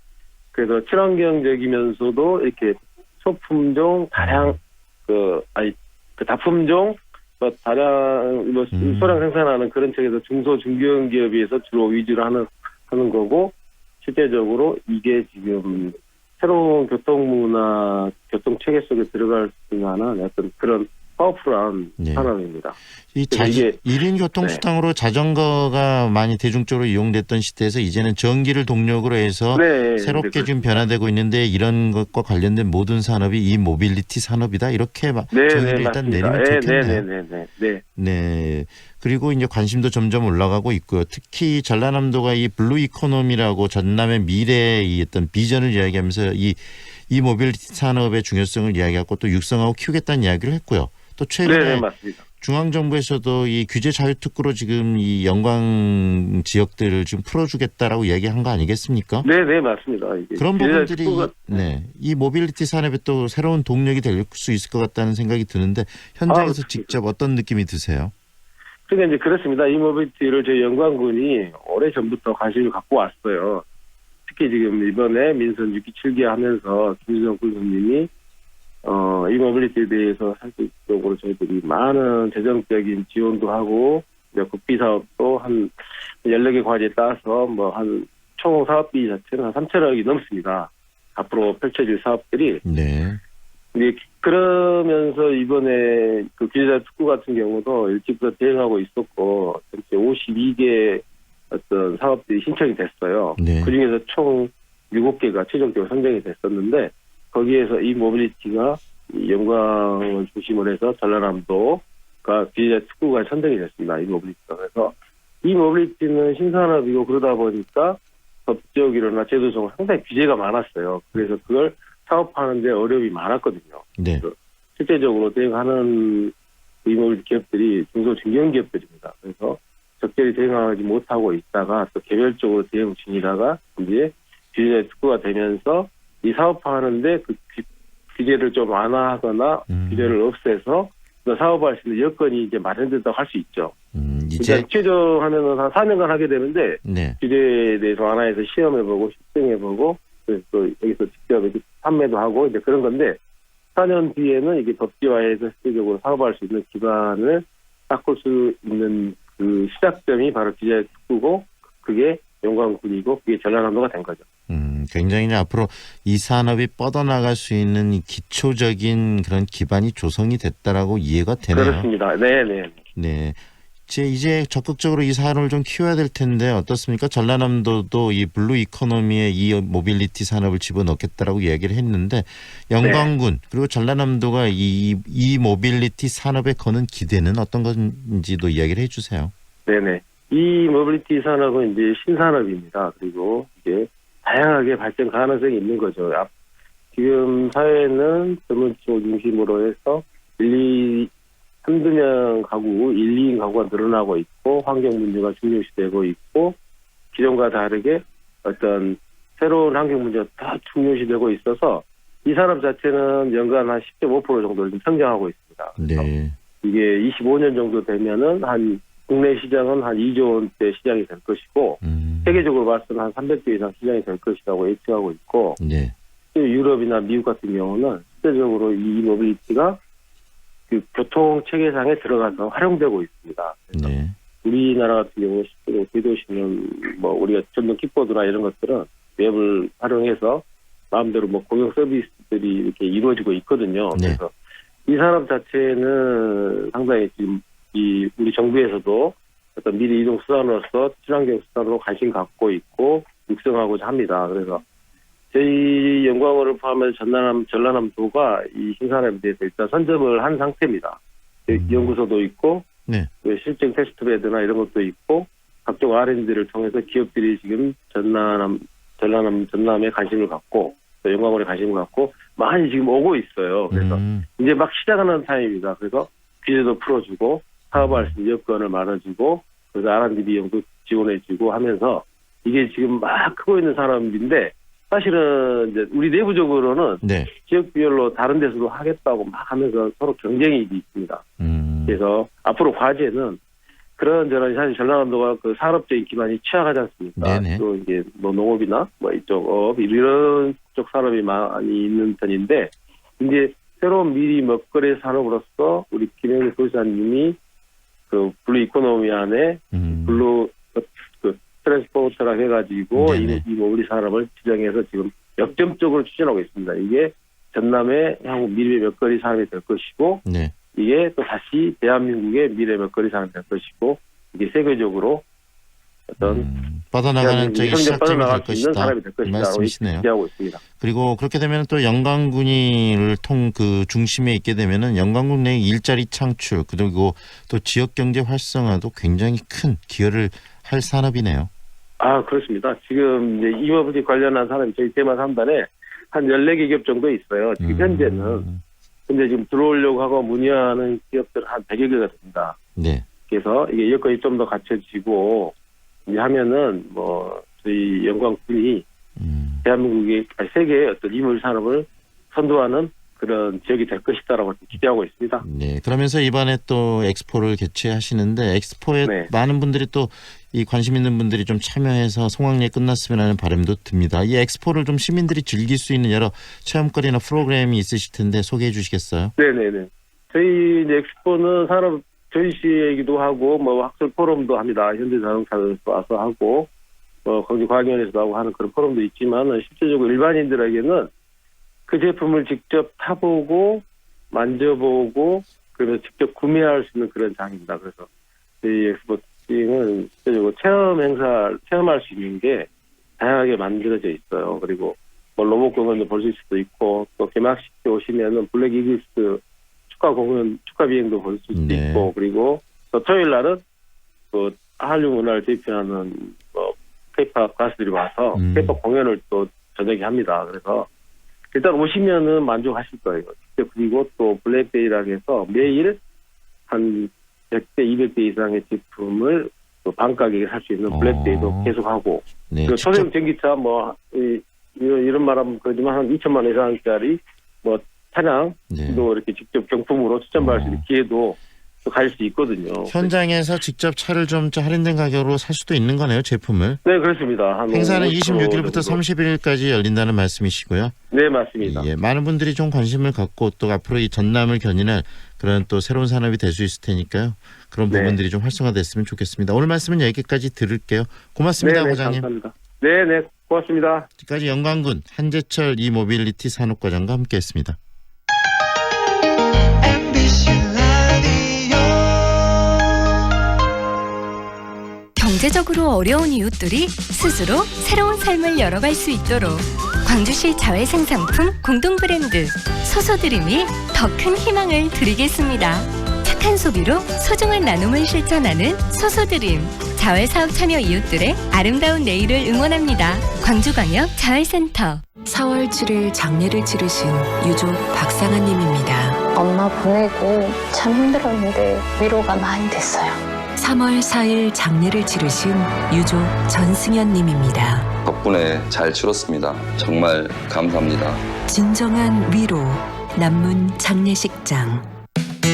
그래서 친환경적이면서도 이렇게 소품종, 다품종, 소량 생산하는 그런 쪽에서 중소 중견 기업에서 주로 위주로 하는 거고 실제적으로 이게 지금 새로운 교통문화, 교통체계 속에 들어갈 수 있는 어떤 그런 파워풀한 산업입니다. 이 1인 교통수단으로 자전거가 많이 대중적으로 이용됐던 시대에서 이제는 전기를 동력으로 해서 새롭게 지금 변화되고 있는데 이런 것과 관련된 모든 산업이 이 모빌리티 산업이다. 이렇게 정의를 일단 내리면 좋겠네요. 네. 그리고 이제 관심도 점점 올라가고 있고요. 특히 전라남도가 이 블루 이코노미라고 전남의 미래의 어떤 비전을 이야기하면서 이 모빌리티 산업의 중요성을 이야기하고 또 육성하고 키우겠다는 이야기를 했고요. 또 최근에 중앙정부에서도 이 규제 자유특구로 지금 이 영광 지역들을 지금 풀어주겠다라고 이야기한 거 아니겠습니까? 네, 맞습니다. 이게 그런 부분들이 이 모빌리티 산업에 또 새로운 동력이 될 수 있을 것 같다는 생각이 드는데 현장에서 직접 어떤 느낌이 드세요? 그러니까 이제 그렇습니다. 이 모빌리티를 저희 영광군이 오래전부터 관심을 갖고 왔어요. 특히 지금 이번에 민선 6기 7기 하면서 김수정 군수님이 이 모빌리티에 대해서 사실적으로 저희들이 많은 재정적인 지원도 하고 국비 사업도 한 14개 과제에 따서 뭐 한 총 사업비 자체는 한 3천억이 넘습니다. 앞으로 펼쳐질 사업들이. 네. 근데 그러면서 이번에 그 규제자 특구 같은 경우도 일찍부터 대응하고 있었고 전체 52개 어떤 사업들이 신청이 됐어요. 네. 그중에서 총 7개가 최종적으로 선정이 됐었는데 거기에서 이 모빌리티가 영광을 중심으로 해서 전라남도가 규제자 특구가 선정이 됐습니다. 이 모빌리티가. 그래서 이 모빌리티는 신산업이고 그러다 보니까 법적이나 제도적으로 상당히 규제가 많았어요. 그래서 그걸 사업하는데 어려움이 많았거든요. 네. 실제적으로 대응하는 임업일 기업들이 중소중견기업들입니다. 그래서 적절히 대응하지 못하고 있다가 또 개별적으로 대응 중이다가 이제 규제에 특구가 되면서 이 사업하는데 그 규제를 좀 완화하거나 규제를 없애서 사업할 수 있는 여건이 이제 마련된다고 할 수 있죠. 이제 최종하면은 한 4년간 하게 되는데 네. 규제에 대해서 완화해서 시험해보고 실증해보고 그래서 또 여기서 직접 이렇게 판매도 하고 이제 그런 건데 4년 뒤에는 이게 법제화해서 실질적으로 사업할 수 있는 기반을 닦을 수 있는 그 시작점이 바로 규제 특구고 그게 영광군이고 그게 전라남도가 된 거죠. 굉장히 이제 앞으로 이 산업이 뻗어나갈 수 있는 이 기초적인 그런 기반이 조성이 됐다라고 이해가 되네요. 그렇습니다. 네네. 네. 이제 적극적으로 이 산업을 좀 키워야 될 텐데 어떻습니까? 전라남도도 이 블루 이코노미에 이 모빌리티 산업을 집어넣겠다라고 이야기를 했는데 영광군 그리고 전라남도가 이 모빌리티 산업에 거는 기대는 어떤 건지도 이야기를 해주세요. 네네. 이 모빌리티 산업은 이제 신산업입니다. 그리고 이게 다양하게 발전 가능성이 있는 거죠. 지금 사회는 전문직을 중심으로 해서 한두 명 가구, 1, 2인 가구가 늘어나고 있고 환경 문제가 중요시되고 있고 기존과 다르게 어떤 새로운 환경 문제가 다 중요시되고 있어서 이 산업 자체는 연간 한 10.5% 정도를 성장하고 있습니다. 네. 이게 25년 정도 되면은 국내 시장은 한 2조 원대 시장이 될 것이고 세계적으로 봐서는 한 300조 이상 시장이 될 것이라고 예측하고 있고 네. 유럽이나 미국 같은 경우는 실제적으로 이 모빌리티가 그 교통 체계상에 들어가서 활용되고 있습니다. 네. 우리나라 같은 경우 실제로 대도시는 뭐 우리가 전동 킥보드나 이런 것들은 웹을 활용해서 마음대로 뭐 공영 서비스들이 이렇게 이루어지고 있거든요. 네. 그래서 이 산업 자체는 상당히 지금 우리 정부에서도 어떤 미래 이동 수단으로서 친환경 수단으로 관심 갖고 있고 육성하고자 합니다. 그래서 저희 영광호를 포함해서 전라남도가 이 신산업에 대해서 일단 선점을 한 상태입니다. 연구소도 있고, 네. 실증 테스트베드나 이런 것도 있고, 각종 R&D를 통해서 기업들이 지금 전남에 관심을 갖고, 또 영광호에 관심을 갖고 많이 지금 오고 있어요. 그래서 이제 막 시작하는 타임입니다. 그래서 규제도 풀어주고 사업할 수 있는 여건을 말아주고 그래서 R&D 비용도 지원해주고 하면서 이게 지금 막 크고 있는 산업인데 사실은 이제 우리 내부적으로는 네. 지역별로 다른 데서도 하겠다고 막 하면서 서로 경쟁이 있습니다. 그래서 앞으로 과제는 그런저런 사실 전라남도가 그 산업적인 기반이 취약하지 않습니까? 네네. 또 이게 뭐 농업이나 뭐 이쪽 업 이런 쪽 산업이 많이 있는 편인데 이제 새로운 미리 먹거리 산업으로서 우리 김영일 도지사님이 그 블루 이코노미 안에 블루 그 트랜스포터라 해가지고 이 모빌리티 산업을 지정해서 지금 역점적으로 추진하고 있습니다. 이게 전남의 향후 미래 먹거리 산업이 될 것이고 네. 이게 또 다시 대한민국의 미래 먹거리 산업이 될 것이고 이게 세계적으로 어떤 뻗어나가는 저기 시작점이 될 것이다. 사람이 될 것이다. 말씀이시네요. 기대하고 있습니다. 그리고 그렇게 되면 또 영광군을 그 중심에 있게 되면은 영광군 내 일자리 창출 그리고 또 지역 경제 활성화도 굉장히 큰 기여를 할 산업이네요. 아 그렇습니다. 지금 이제 이모빌리티 관련한 산업이 저희 대만 3단에 한 14개 기업 정도 있어요. 지금 현재는. 근데 지금 들어오려고 하고 문의하는 기업들 한 100여 개가 됩니다. 네. 그래서 이게 여건이 좀 더 갖춰지고 이제 하면은 뭐 저희 영광군이 대한민국의 세계의 어떤 이물 산업을 선도하는 그런 지역이 될 것이다라고 기대하고 있습니다. 네. 그러면서 이번에 또 엑스포를 개최하시는데 엑스포에 많은 분들이 또 이 관심 있는 분들이 좀 참여해서 송악리에 끝났으면 하는 바람도 듭니다. 이 엑스포를 좀 시민들이 즐길 수 있는 여러 체험거리나 프로그램이 있으실 텐데 소개해 주시겠어요? 네네네. 저희 이제 엑스포는 산업 전시회이기도 하고 뭐 학술 포럼도 합니다. 현대자동차에서 와서 하고 광주과학위원회에서도 하고 하는 그런 포럼도 있지만 실질적으로 일반인들에게는 그 제품을 직접 타보고 만져보고 그래서 직접 구매할 수 있는 그런 장입니다. 그래서 저희 엑스포팅은 실질적으로 체험할 수 있는 게 다양하게 만들어져 있어요. 그리고 뭐 로봇 공연도 볼 수도 있고 또 개막식에 오시면은 블랙 이글스 축하 비행도 볼 수도 있고 그리고 또 토요일 날은 그 한류 문화를 대표하는 뭐 K-pop 가수들이 와서 K-pop 공연을 또 저녁에 합니다. 그래서 일단 오시면은 만족하실 거예요. 그리고 또 블랙데이라고 해서 매일 한 100대, 200대 이상의 제품을 또 반가격에 살 수 있는 블랙데이도 계속하고, 네, 그 초대형 전기차 이런 말하면 그렇지만 한 2천만 원 이상짜리 차량도 이렇게 직접 경품으로 추천받을 수 있는 기회도 또 갈 수 있거든요. 현장에서 직접 차를 좀 할인된 가격으로 살 수도 있는 거네요, 제품을. 네, 그렇습니다. 행사는 26일부터 31일까지 열린다는 말씀이시고요. 네, 맞습니다. 예, 많은 분들이 좀 관심을 갖고 또 앞으로 이 전남을 견인할 그런 또 새로운 산업이 될 수 있을 테니까요. 그런 부분들이 좀 활성화됐으면 좋겠습니다. 오늘 말씀은 여기까지 들을게요. 고맙습니다, 과장님. 감사합니다. 네, 고맙습니다. 지금까지 영광군 한재철 이모빌리티 산업과장과 함께했습니다. 경제적으로 어려운 이웃들이 스스로 새로운 삶을 열어갈 수 있도록 광주시 자회생상품 공동 브랜드 소소드림이 더 큰 희망을 드리겠습니다. 착한 소비로 소중한 나눔을 실천하는 소소드림. 자회사업 참여 이웃들의 아름다운 내일을 응원합니다. 광주광역 자회센터. 4월 7일 장례를 치르신 유족 박상아 님입니다. 엄마 보내고 참 힘들었는데 위로가 많이 됐어요. 3월 4일 장례를 치르신 유족 전승현 님입니다. 덕분에 잘 치렀습니다. 정말 감사합니다. 진정한 위로 남문 장례식장.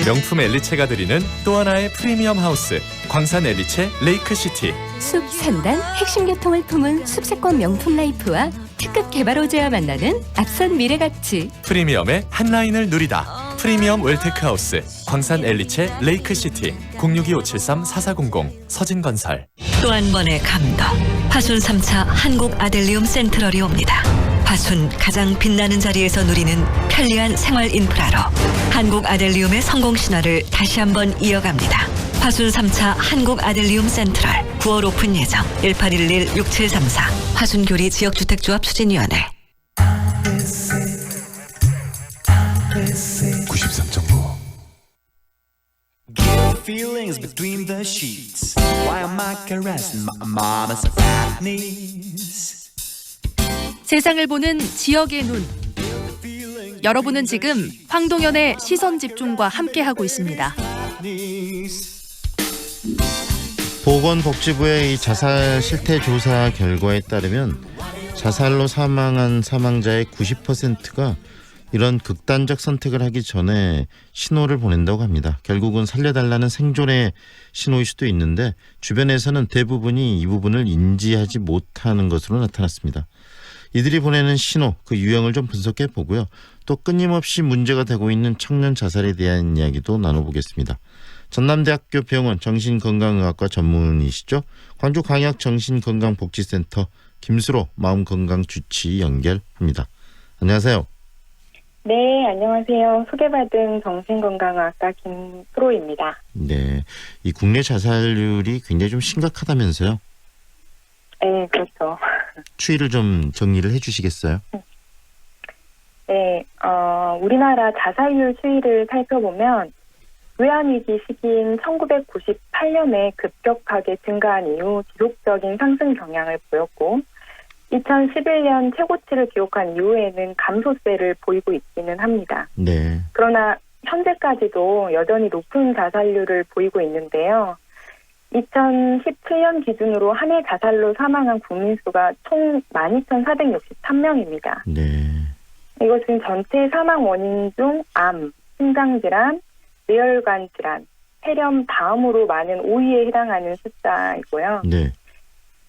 명품 엘리체가 드리는 또 하나의 프리미엄 하우스 광산 엘리체 레이크시티. 숲 3단 핵심 교통을 품은 숲세권 명품 라이프와 특급 개발 호재와 만나는 앞선 미래가치. 프리미엄의 한 라인을 누리다. 프리미엄 웰테크하우스 광산 엘리체 레이크시티 062-573-4400 서진건설. 또 한 번의 감동. 화순 3차 한국 아델리움 센트럴이 옵니다. 화순 가장 빛나는 자리에서 누리는 편리한 생활 인프라로 한국 아델리움의 성공 신화를 다시 한번 이어갑니다. 화순 3차 한국 아델리움 센트럴 9월 오픈 예정. 1811-6734 화순교리 지역주택조합 추진위원회. 93.9 Feelings between the sheets. Why am I caressing my mama's fat knees? 세상을 보는 지역의 눈. 여러분은 지금 황동현의 시선 집중과 함께하고 있습니다. 보건복지부의 이 자살 실태 조사 결과에 따르면 자살로 사망한 사망자의 90%가 이런 극단적 선택을 하기 전에 신호를 보낸다고 합니다. 결국은 살려달라는 생존의 신호일 수도 있는데 주변에서는 대부분이 이 부분을 인지하지 못하는 것으로 나타났습니다. 이들이 보내는 신호, 그 유형을 좀 분석해 보고요. 또 끊임없이 문제가 되고 있는 청년 자살에 대한 이야기도 나눠보겠습니다. 전남대학교 병원 정신건강의학과 전문의시죠. 광주광역정신건강복지센터 김수로 마음건강주치 연결합니다. 안녕하세요. 네, 안녕하세요. 소개받은 정신건강의학과 김수로입니다. 네, 이 국내 자살률이 굉장히 좀 심각하다면서요? 네, 그렇죠. 추이를 좀 정리를 해주시겠어요? 네, 우리나라 자살률 추이를 살펴보면 외환위기 시기인 1998년에 급격하게 증가한 이후 지속적인 상승 경향을 보였고 2011년 최고치를 기록한 이후에는 감소세를 보이고 있기는 합니다. 네. 그러나 현재까지도 여전히 높은 자살률을 보이고 있는데요. 2017년 기준으로 한 해 자살로 사망한 국민 수가 총 12,463명입니다. 네. 이것은 전체 사망 원인 중 암, 심장질환, 뇌혈관 질환, 폐렴 다음으로 많은 5위에 해당하는 숫자이고요. 네.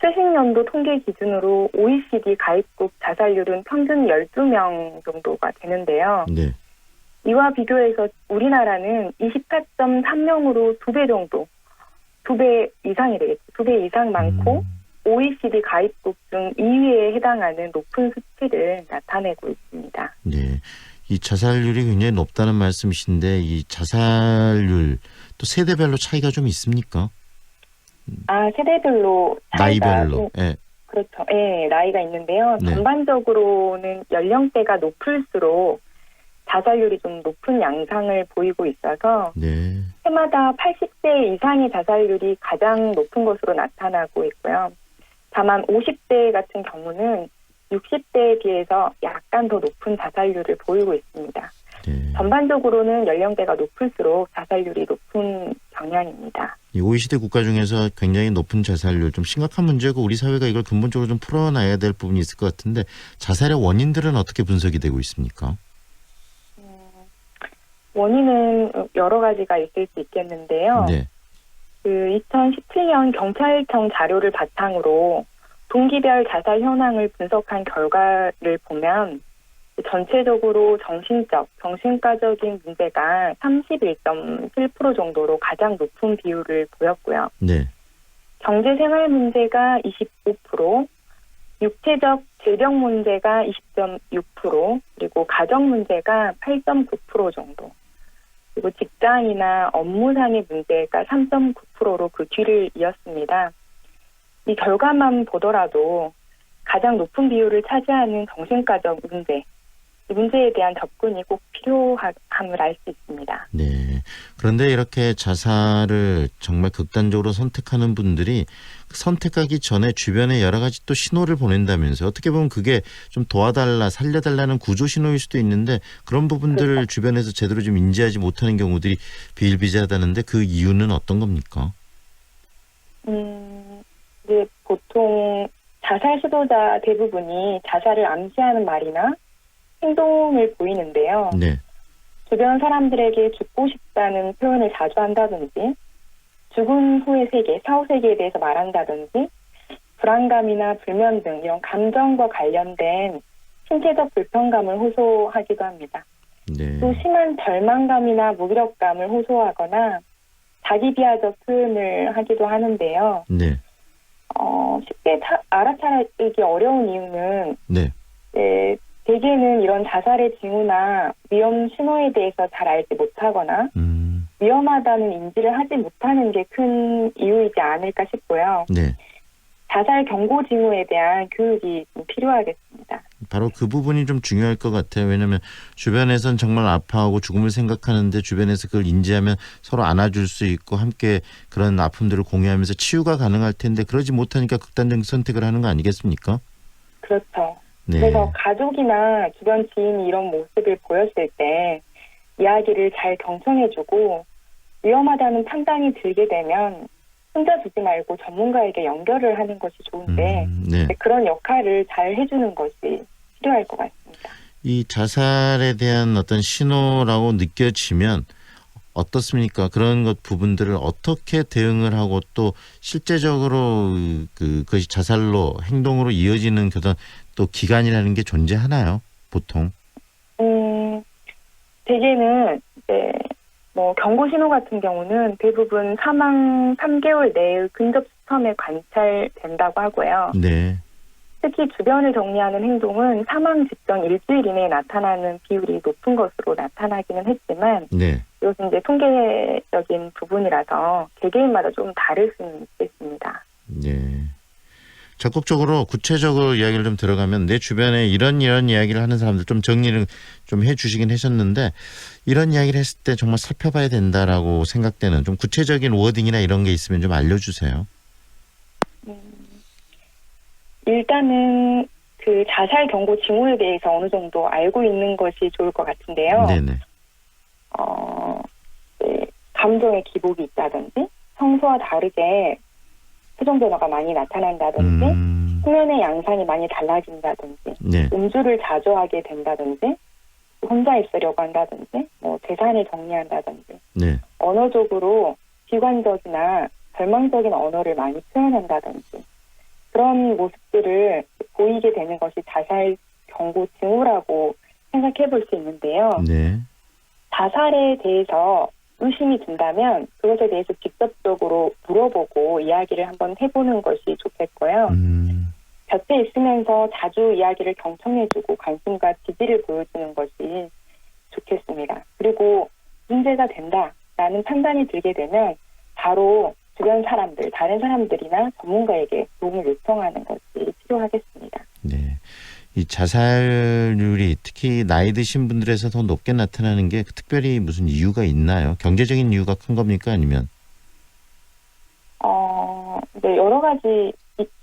최신 연도 통계 기준으로 OECD 가입국 자살률은 평균 12명 정도가 되는데요. 네. 이와 비교해서 우리나라는 28.3명으로 2배 정도, 2배 이상이 되겠죠. 2배 이상 많고 OECD 가입국 중 2위에 해당하는 높은 수치를 나타내고 있습니다. 네. 이 자살률이 굉장히 높다는 말씀이신데 이 자살률 또 세대별로 차이가 좀 있습니까? 세대별로 나이별로. 예. 그렇죠. 예, 나이가 있는데요. 네. 전반적으로는 연령대가 높을수록 자살률이 좀 높은 양상을 보이고 있어서 네. 해마다 80세 이상의 자살률이 가장 높은 것으로 나타나고 있고요. 다만 50대 같은 경우는 60대에 비해서 약간 더 높은 자살률을 보이고 있습니다. 전반적으로는 연령대가 높을수록 자살률이 높은 경향입니다. 이 OECD 국가 중에서 굉장히 높은 자살률, 좀 심각한 문제고 우리 사회가 이걸 근본적으로 좀 풀어놔야 될 부분이 있을 것 같은데 자살의 원인들은 어떻게 분석이 되고 있습니까? 원인은 여러 가지가 있을 수 있겠는데요. 네. 그 2017년 경찰청 자료를 바탕으로 동기별 자살 현황을 분석한 결과를 보면 전체적으로 정신과적인 문제가 31.7% 정도로 가장 높은 비율을 보였고요. 네. 경제생활 문제가 25%, 육체적 질병 문제가 20.6%, 그리고 가정 문제가 8.9% 정도, 그리고 직장이나 업무상의 문제가 3.9%로 그 뒤를 이었습니다. 이 결과만 보더라도 가장 높은 비율을 차지하는 정신과적 문제, 이 문제에 대한 접근이 꼭 필요함을 알 수 있습니다. 네. 그런데 이렇게 자살을 정말 극단적으로 선택하는 분들이 선택하기 전에 주변에 여러 가지 또 신호를 보낸다면서요. 어떻게 보면 그게 좀 도와달라, 살려달라는 구조 신호일 수도 있는데 그런 부분들을 그렇죠. 주변에서 제대로 좀 인지하지 못하는 경우들이 비일비재하다는데 그 이유는 어떤 겁니까? 이제 보통 자살 시도자 대부분이 자살을 암시하는 말이나 행동을 보이는데요. 네. 주변 사람들에게 죽고 싶다는 표현을 자주 한다든지, 죽은 후의 세계, 사후 세계에 대해서 말한다든지, 불안감이나 불면 등 이런 감정과 관련된 신체적 불편감을 호소하기도 합니다. 네. 또 심한 절망감이나 무기력감을 호소하거나 자기 비하적 표현을 하기도 하는데요. 네. 쉽게 알아차리기 어려운 이유는 네. 대개는 이런 자살의 징후나 위험 신호에 대해서 잘 알지 못하거나 위험하다는 인지를 하지 못하는 게 큰 이유이지 않을까 싶고요. 네. 자살 경고 징후에 대한 교육이 좀 필요하겠습니다. 바로 그 부분이 좀 중요할 것 같아요. 왜냐하면 주변에선 정말 아파하고 죽음을 생각하는데 주변에서 그걸 인지하면 서로 안아줄 수 있고 함께 그런 아픔들을 공유하면서 치유가 가능할 텐데 그러지 못하니까 극단적 선택을 하는 거 아니겠습니까? 그렇죠. 네. 그래서 가족이나 주변 지인이 이런 모습을 보였을 때 이야기를 잘 경청해주고 위험하다는 판단이 들게 되면 혼자 두지 말고 전문가에게 연결을 하는 것이 좋은데 네. 그런 역할을 잘 해주는 것이 필요할 것 같습니다. 이 자살에 대한 어떤 신호라고 느껴지면 어떻습니까? 그런 것 부분들을 어떻게 대응을 하고 또 실제적으로 그것이 자살로 행동으로 이어지는 어떤 또 기간이라는 게 존재하나요? 보통? 대개는 이제 뭐 경고 신호 같은 경우는 대부분 사망 3개월 내의 근접 시점에 관찰된다고 하고요. 네. 특히 주변을 정리하는 행동은 사망 직전 일주일 이내에 나타나는 비율이 높은 것으로 나타나기는 했지만 네. 이것은 이제 통계적인 부분이라서 개개인마다 좀 다를 수는 있겠습니다. 네. 적극적으로 구체적으로 이야기를 좀 들어가면 내 주변에 이런 이야기를 하는 사람들 좀 정리를 좀 해주시긴 하셨는데 이런 이야기를 했을 때 정말 살펴봐야 된다라고 생각되는 좀 구체적인 워딩이나 이런 게 있으면 좀 알려주세요. 일단은 그 자살 경고 징후에 대해서 어느 정도 알고 있는 것이 좋을 것 같은데요. 네네. 네, 감정의 기복이 있다든지 평소와 다르게 표정 변화가 많이 나타난다든지 수면의 양상이 많이 달라진다든지 네. 음주를 자주 하게 된다든지 혼자 있으려고 한다든지 뭐 재산을 정리한다든지 네. 언어적으로 비관적이나 절망적인 언어를 많이 표현한다든지 그런 모습들을 보이게 되는 것이 자살 경고 징후라고 생각해 볼 수 있는데요. 네. 자살에 대해서 의심이 든다면 그것에 대해서 직접적으로 물어보고 이야기를 한번 해보는 것이 좋겠고요. 곁에 있으면서 자주 이야기를 경청해주고 관심과 지지를 보여주는 것이 좋겠습니다. 그리고 문제가 된다라는 판단이 들게 되면 바로 주변 사람들, 다른 사람들이나 전문가에게 도움을 요청하는 것이 필요하겠습니다. 네. 이 자살률이 특히 나이 드신 분들에서 더 높게 나타나는 게 특별히 무슨 이유가 있나요? 경제적인 이유가 큰 겁니까? 아니면? 네, 여러 가지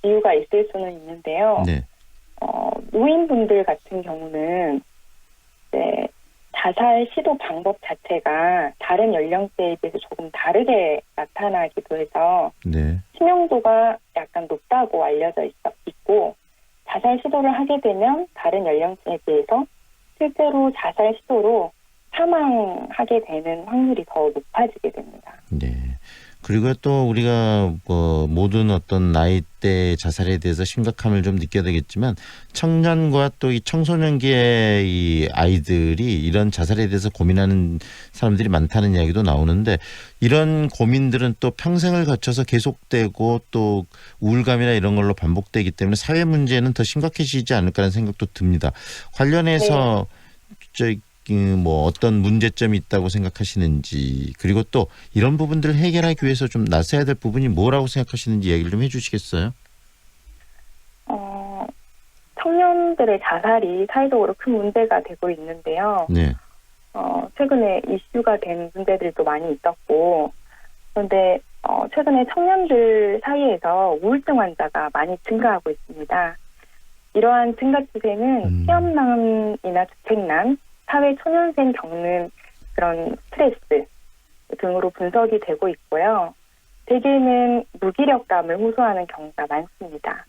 이유가 있을 수는 있는데요. 네. 노인분들 같은 경우는 이제 자살 시도 방법 자체가 다른 연령대에 비해서 조금 다르게 나타나기도 해서 네. 치명도가 약간 높다고 알려져 있고 자살 시도를 하게 되면 다른 연령층에 비해서 실제로 자살 시도로 사망하게 되는 확률이 더 높아지게 됩니다. 네. 그리고 또 우리가 모든 어떤 나이대 자살에 대해서 심각함을 좀 느껴야 되겠지만 청년과 또 이 청소년기의 이 아이들이 이런 자살에 대해서 고민하는 사람들이 많다는 이야기도 나오는데 이런 고민들은 또 평생을 거쳐서 계속되고 또 우울감이나 이런 걸로 반복되기 때문에 사회 문제는 더 심각해지지 않을까라는 생각도 듭니다. 관련해서 어떤 문제점이 있다고 생각하시는지 그리고 또 이런 부분들을 해결하기 위해서 좀 나서야 될 부분이 뭐라고 생각하시는지 얘기를 좀 해주시겠어요? 청년들의 자살이 사회적으로 큰 문제가 되고 있는데요. 네. 최근에 이슈가 된 문제들도 많이 있었고 그런데 최근에 청년들 사이에서 우울증 환자가 많이 증가하고 있습니다. 이러한 증가 추세는 취업난이나 주택난 사회 초년생 겪는 그런 스트레스 등으로 분석이 되고 있고요. 대개는 무기력감을 호소하는 경우가 많습니다.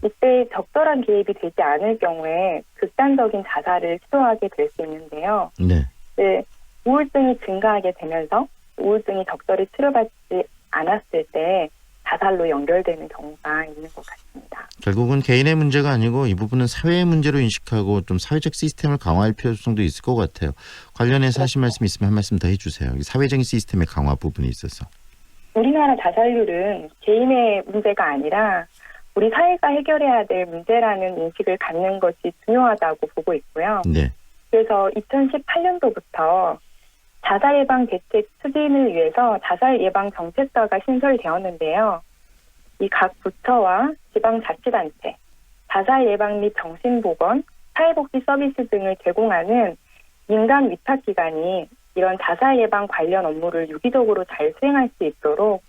이때 적절한 개입이 되지 않을 경우에 극단적인 자살을 시도하게 될 수 있는데요. 네. 우울증이 증가하게 되면서 우울증이 적절히 치료받지 않았을 때 자살로 연결되는 경우가 있는 것 같습니다. 결국은 개인의 문제가 아니고 이 부분은 사회의 문제로 인식하고 좀 사회적 시스템을 강화할 필요성도 있을 것 같아요. 관련해서 하신 말씀 있으면 한 말씀 더 해주세요. 사회적인 시스템의 강화 부분에 있어서. 우리나라 자살률은 개인의 문제가 아니라 우리 사회가 해결해야 될 문제라는 인식을 갖는 것이 중요하다고 보고 있고요. 네. 그래서 2018년도부터 자살 예방 대책 추진을 위해서 자살 예방 정책과가 신설되었는데요. 이 각 부처와 지방자치단체, 자살 예방 및 정신보건, 사회복지 서비스 등을 제공하는 민간 위탁기관이 이런 자살 예방 관련 업무를 유기적으로 잘 수행할 수 있도록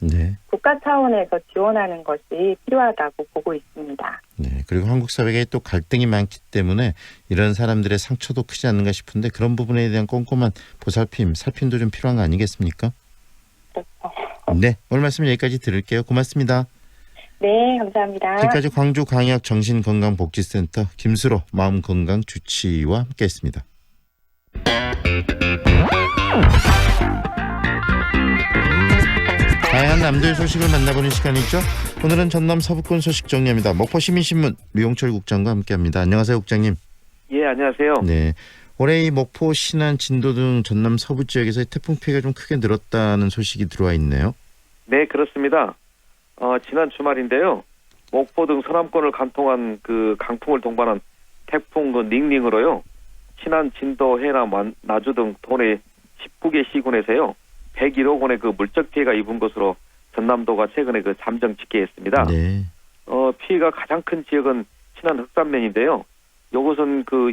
국가 차원에서 지원하는 것이 필요하다고 보고 있습니다. 네. 그리고 한국 사회에 또 갈등이 많기 때문에 이런 사람들의 상처도 크지 않는가 싶은데 그런 부분에 대한 꼼꼼한 살핌도 좀 필요한 거 아니겠습니까? 그렇죠. 네. 오늘 말씀 여기까지 들을게요. 고맙습니다. 네, 감사합니다. 지금까지 광주광역정신건강복지센터 김수로 마음건강주치의와 함께했습니다. 다양한 남도의 소식을 만나보는 시간이죠. 오늘은 전남 서부권 소식 정리합니다. 목포시민신문 류용철 국장과 함께합니다. 안녕하세요, 국장님. 예, 안녕하세요. 네, 올해 이 목포, 신안, 진도 등 전남 서부 지역에서 태풍 피해가 좀 크게 늘었다는 소식이 들어와 있네요. 네, 그렇습니다. 지난 주말인데요. 목포 등 서남권을 관통한 그 강풍을 동반한 태풍 닝닝으로요. 신안, 진도, 해남, 나주 등 도내 19개 시군에서요. 101억 원의 그 물적 피해가 입은 것으로 전남도가 최근에 그 잠정 집계했습니다. 네. 피해가 가장 큰 지역은 신안 흑산면인데요. 이곳은 그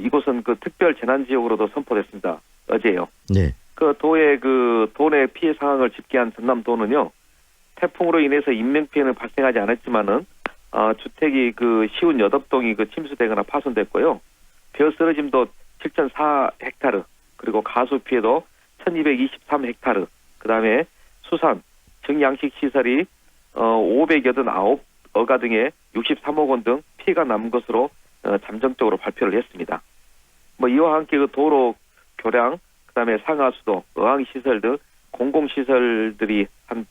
특별 재난 지역으로도 선포됐습니다. 어제요. 네. 그 도의 그 도내 피해 상황을 집계한 전남도는요. 태풍으로 인해서 인명 피해는 발생하지 않았지만은 주택이 그 58동이 그 침수되거나 파손됐고요. 벼 쓰러짐도 7.4헥타르, 그리고 가수 피해도 1223헥타르, 그다음에 수산, 정양식 시설이 589어가 등의 63억 원 등 피해가 남은 것으로 잠정적으로 발표를 했습니다. 이와 함께 그 도로, 교량, 그다음에 상하수도, 어항시설 등 공공시설들이 한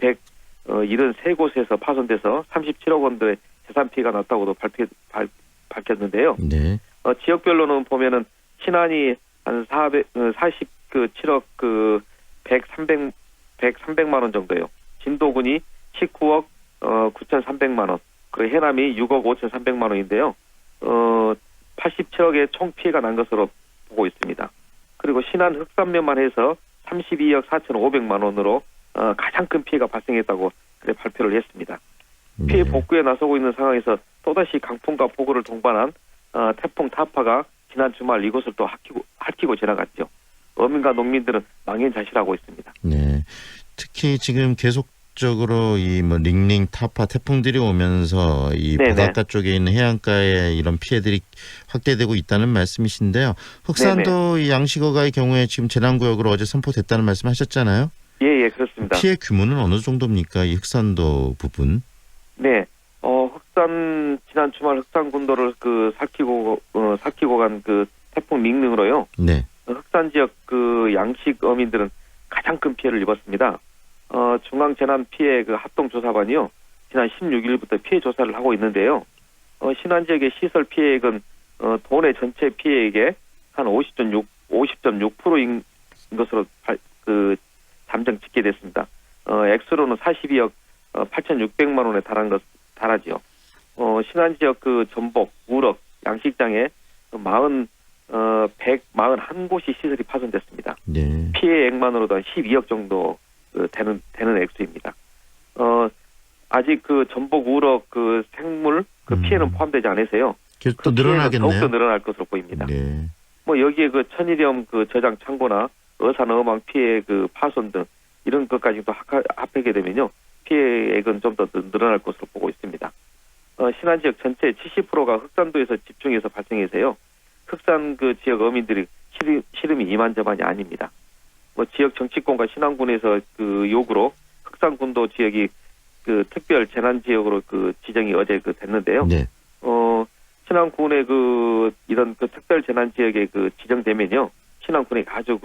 173곳에서 파손돼서 37억 원의 재산 피해가 났다고도 밝혔는데요. 네. 지역별로는 보면은 신안이 한 47억 100~300만 원 정도요. 진도군이 19억 9,300만 원, 그리고 해남이 6억 5,300만 원인데요. 87억의 총 피해가 난 것으로 보고 있습니다. 그리고 신안 흑산면만 해서 32억 4,500만 원으로 가장 큰 피해가 발생했다고 발표를 했습니다. 피해 복구에 나서고 있는 상황에서 또다시 강풍과 폭우를 동반한 태풍 타파가 지난 주말 이곳을 또 핥히고 지나갔죠. 어민과 농민들은 망연자실하고 있습니다. 네, 특히 지금 계속 본격적으로 이 뭐 링링, 타파 태풍들이 오면서 이 네네. 바닷가 쪽에 있는 해안가에 이런 피해들이 확대되고 있다는 말씀이신데요. 흑산도 이 양식어가의 경우에 지금 재난구역으로 어제 선포됐다는 말씀하셨잖아요. 예, 그렇습니다. 피해 규모는 어느 정도입니까? 이 흑산도 부분. 네, 지난 주말 흑산 군도를 삭히고 간 그 태풍 링링으로요. 네. 흑산 지역 양식 어민들은 가장 큰 피해를 입었습니다. 중앙재난 피해 합동조사반이요. 지난 16일부터 피해 조사를 하고 있는데요. 신안 지역의 시설 피해액은 도내 전체 피해액의 한 50.6%인 것으로 잠정 집계됐습니다. 액수로는 42억 8,600만 원에 달하지요. 신안 지역 전복, 우럭, 양식장에 141곳이 시설이 파손됐습니다. 네. 피해액만으로도 한 12억 정도 되는 액수입니다. 아직 전복, 우럭, 생물 피해는 포함되지 않아서요. 계속 또 늘어나겠네요. 더욱더 늘어날 것으로 보입니다. 네. 여기에 천일염 저장 창고나 어산 어망 피해 파손 등 이런 것까지도 합하게 되면요. 피해액은 좀 더 늘어날 것으로 보고 있습니다. 신안 지역 전체 70%가 흑산도에서 집중해서 발생해서요. 흑산 지역 어민들이 시름이 이만저만이 아닙니다. 지역 정치권과 신안군에서 요구로 흑산군도 지역이 특별 재난 지역으로 지정이 어제 됐는데요. 네. 신안군의 이런 특별 재난 지역에 지정되면요. 신안군에 아주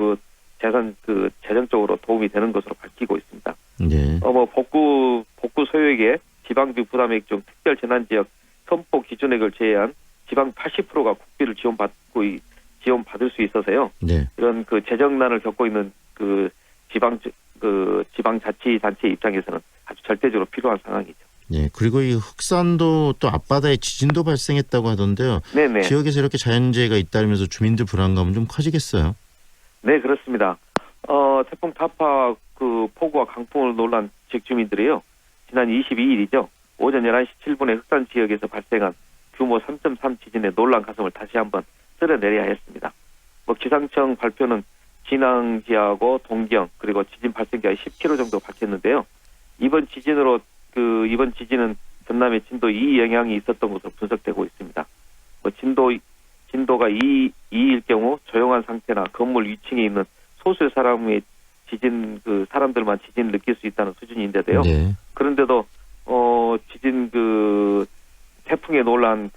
재정적으로 도움이 되는 것으로 밝히고 있습니다. 네. 복구 소요액에 지방비 부담액 중 특별 재난 지역 선포 기준액을 제외한 지방 80%가 국비를 지원받을 수 있어서요. 네. 이런 재정난을 겪고 있는 지방자치단체 입장에서는 아주 절대적으로 필요한 상황이죠. 네. 그리고 이 흑산도 또 앞바다에 지진도 발생했다고 하던데요. 네네. 지역에서 이렇게 자연재해가 잇따르면서 주민들 불안감은 좀 커지겠어요. 네, 그렇습니다. 태풍 타파 폭우와 강풍으로 놀란 지역 주민들이요. 지난 22일이죠. 오전 11시 7분에 흑산 지역에서 발생한 규모 3.3 지진에 놀란 가슴을 다시 한번 쓸어내려야 했습니다. 기상청 발표는 진앙지하고 동경 그리고 지진 발생기가 10km 정도 밝혔는데요. 이번 지진은 전남에 진도 2 영향이 있었던 것으로 분석되고 있습니다. 진도가 2일 경우 조용한 상태나 건물 위층에 있는 소수의 사람의 사람들만 지진을 느낄 수 있다는 수준인데도요. 네. 그런데도 지진 태풍에 놀란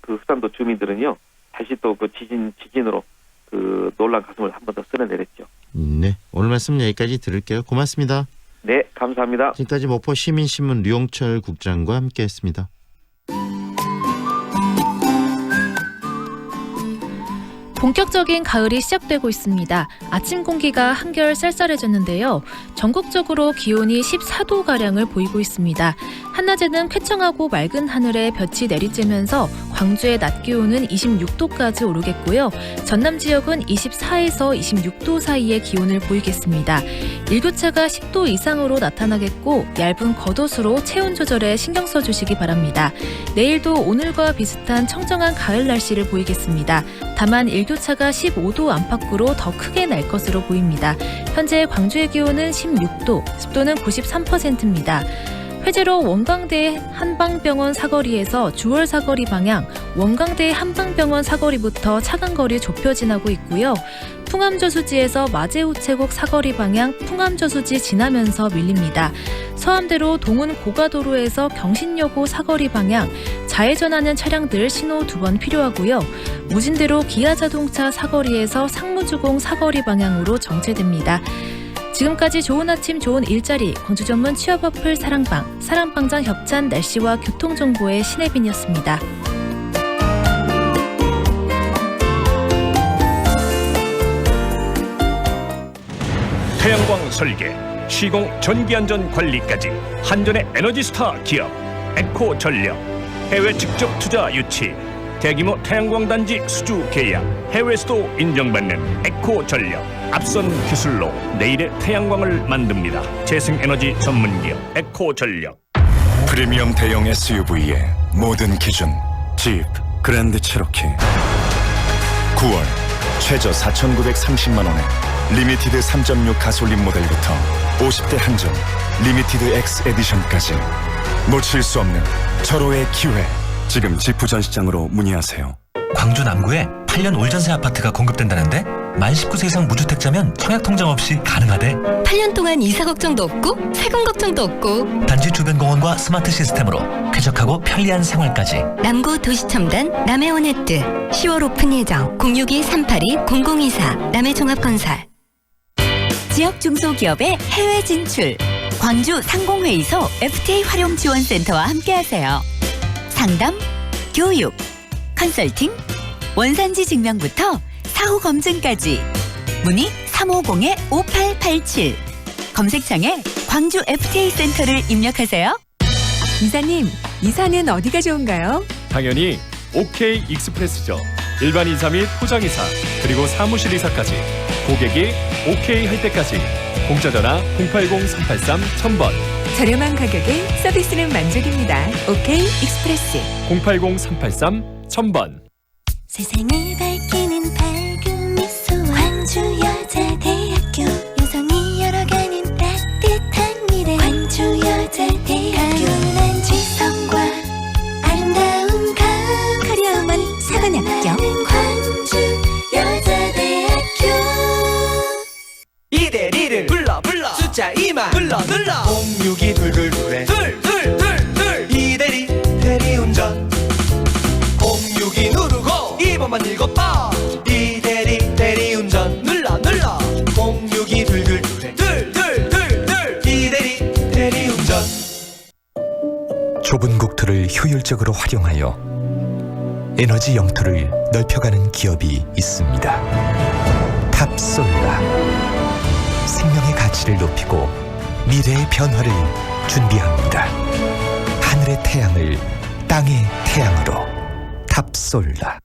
흑산도 주민들은요. 다시 또 지진으로 놀란 가슴을 한 번 더 쓸어내렸죠. 네. 오늘 말씀 여기까지 들을게요. 고맙습니다. 네, 감사합니다. 지금까지 목포 시민신문 류영철 국장과 함께했습니다. 본격적인 가을이 시작되고 있습니다. 아침 공기가 한결 쌀쌀해졌는데요. 전국적으로 기온이 14도가량을 보이고 있습니다. 한낮에는 쾌청하고 맑은 하늘에 볕이 내리쬐면서 광주의 낮 기온은 26도까지 오르겠고요. 전남 지역은 24에서 26도 사이의 기온을 보이겠습니다. 일교차가 10도 이상으로 나타나겠고 얇은 겉옷으로 체온 조절에 신경 써주시기 바랍니다. 내일도 오늘과 비슷한 청정한 가을 날씨를 보이겠습니다. 다만 일교차가 15도 안팎으로 더 크게 날 것으로 보입니다. 현재 광주의 기온은 16도, 습도는 93%입니다. 회제로 원광대 한방병원 사거리에서 주월 사거리 방향, 원광대 한방병원 사거리부터 차간거리 좁혀 지나고 있고요. 풍암저수지에서 마제우체국 사거리 방향 풍암저수지 지나면서 밀립니다. 서암대로 동운 고가도로에서 경신여고 사거리 방향 좌회전하는 차량들 신호 2번 필요하고요. 무진대로 기아자동차 사거리에서 상무주공 사거리 방향으로 정체됩니다. 지금까지 좋은 아침 좋은 일자리 광주 전문 취업 어플 사랑방장 협찬 날씨와 교통정보의 신혜빈이었습니다. 태양광 설계, 시공 전기안전 관리까지 한전의 에너지스타 기업 에코전력, 해외 직접 투자 유치, 대규모 태양광 단지 수주 계약, 해외에서도 인정받는 에코전력, 앞선 기술로 내일의 태양광을 만듭니다. 재생에너지 전문기업 에코전력. 프리미엄 대형 SUV의 모든 기준 집 그랜드 체로키 9월 최저 4,930만 원에 리미티드 3.6 가솔린 모델부터 50대 한정 리미티드 X 에디션까지 놓칠 수 없는 절호의 기회. 지금 지프 전시장으로 문의하세요. 광주 남구에 8년 올전세 아파트가 공급된다는데 만 19세 이상 무주택자면 청약통장 없이 가능하대. 8년 동안 이사 걱정도 없고 세금 걱정도 없고 단지 주변 공원과 스마트 시스템으로 쾌적하고 편리한 생활까지. 남구 도시첨단 남해온해뜨 10월 오픈 예정 062-382-0024 남해종합건설. 지역 중소기업의 해외 진출 광주 상공회의소 FTA 활용 지원센터와 함께하세요. 상담, 교육, 컨설팅, 원산지 증명부터 사후 검증까지 문의 350-5887 검색창에 광주 FTA 센터를 입력하세요. 이사님, 이사는 어디가 좋은가요? 당연히 OK 익스프레스죠. 일반 이사 및 포장 이사 그리고 사무실 이사까지 고객이 OK 할 때까지. 공짜 전화 080-383-1000번. 저렴한 가격에 서비스는 만족입니다. OK 익스프레스 080-383-1000번. 세상을 밝히는 밝은 미소 광주여자대학교 여성이 열어가는 따뜻한 미래 광주여자대학교 가문한 지성과 아름다운 가을 화려한 사관학교 광주여자대학교 이대리를 불러 숫자 2만 눌러 062 둘둘둘에 둘둘둘둘 이대리 대리운전 062 누르고 2번만 읽어봐. 이대리 대리운전 눌러 062 둘둘둘에 둘둘둘둘 이대리 대리운전. 좁은 국토를 효율적으로 활용하여 에너지 영토를 넓혀가는 기업이 있습니다. 탑솔라. 생명의 가치를 높이고 미래의 변화를 준비합니다. 하늘의 태양을 땅의 태양으로. 탑솔라.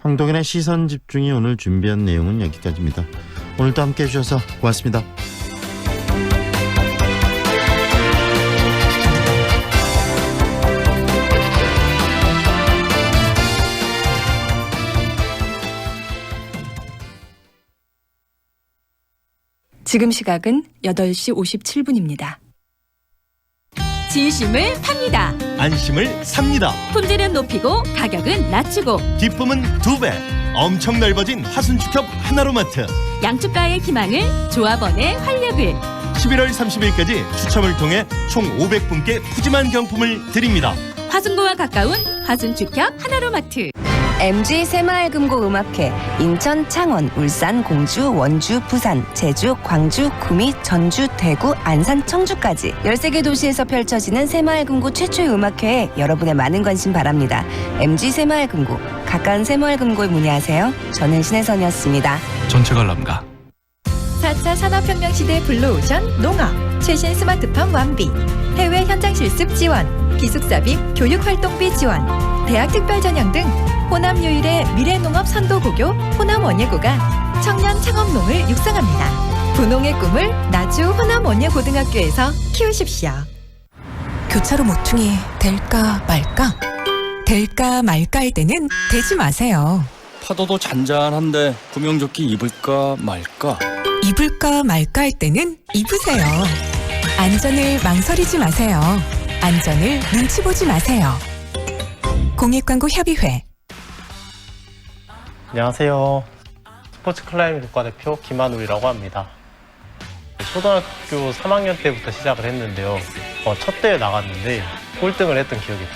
황동현의 시선 집중이 오늘 준비한 내용은 여기까지입니다. 오늘도 함께 해주셔서 고맙습니다. 지금 시각은 8시 57분입니다. 진심을 팝니다. 안심을 삽니다. 품질은 높이고 가격은 낮추고 기쁨은 2배. 엄청 넓어진 화순축협 하나로마트. 양축가의 희망을 조합원의 활력을 11월 30일까지 추첨을 통해 총 500분께 푸짐한 경품을 드립니다. 화순고와 가까운 화순축협 하나로마트. MG 새마을금고 음악회 인천, 창원, 울산, 공주, 원주, 부산, 제주, 광주, 구미, 전주, 대구, 안산, 청주까지 13개 도시에서 펼쳐지는 새마을금고 최초의 음악회에 여러분의 많은 관심 바랍니다. MG 새마을금고, 가까운 새마을금고에 문의하세요. 저는 신혜선이었습니다. 전체 관람가. 4차 산업혁명 시대 블루오션 농업, 최신 스마트팜 완비, 해외 현장 실습 지원, 기숙사비, 교육활동비 지원, 대학 특별 전형 등 호남 유일의 미래농업 선도고교 호남원예고가 청년 창업농을 육성합니다. 부농의 꿈을 나주 호남원예고등학교에서 키우십시오. 교차로 모퉁이 될까 말까? 될까 말까 할 때는 되지 마세요. 파도도 잔잔한데 구명조끼 입을까 말까? 입을까 말까 할 때는 입으세요. 안전을 망설이지 마세요. 안전을 눈치 보지 마세요. 공익광고협의회. 안녕하세요. 스포츠 클라이밍 국가대표 김한울이라고 합니다. 초등학교 3학년 때부터 시작을 했는데요. 첫 대회 나갔는데 꼴등을 했던 기억이 나요.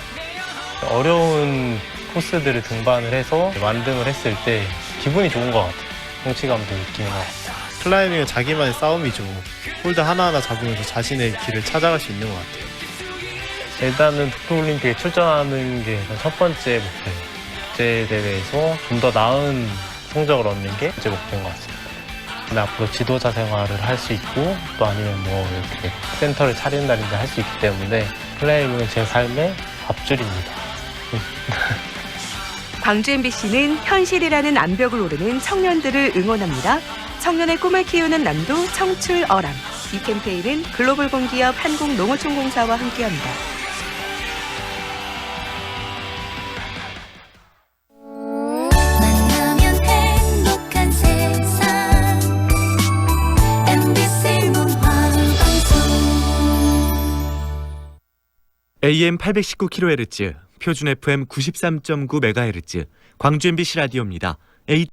어려운 코스들을 등반을 해서 완등을 했을 때 기분이 좋은 것 같아요. 성취감도 느끼는 것 같아요. 클라이밍은 자기만의 싸움이죠. 홀드 하나하나 잡으면서 자신의 길을 찾아갈 수 있는 것 같아요. 일단은 도쿄올림픽에 출전하는 게 첫 번째 목표예요. 국제대회에서 좀 더 나은 성적을 얻는 게 제 목표인 것 같습니다. 근데 앞으로 지도자 생활을 할 수 있고 또 아니면 뭐 이렇게 센터를 차린다든지 할 수 있기 때문에 클라이밍은 제 삶의 밥줄입니다. 광주 MBC는 현실이라는 암벽을 오르는 청년들을 응원합니다. 청년의 꿈을 키우는 남도 청출어람. 이 캠페인은 글로벌 공기업 한국농어촌공사와 함께합니다. MBC 문화방송 AM 819kHz, 표준 FM 93.9MHz, 광주 MBC 라디오입니다.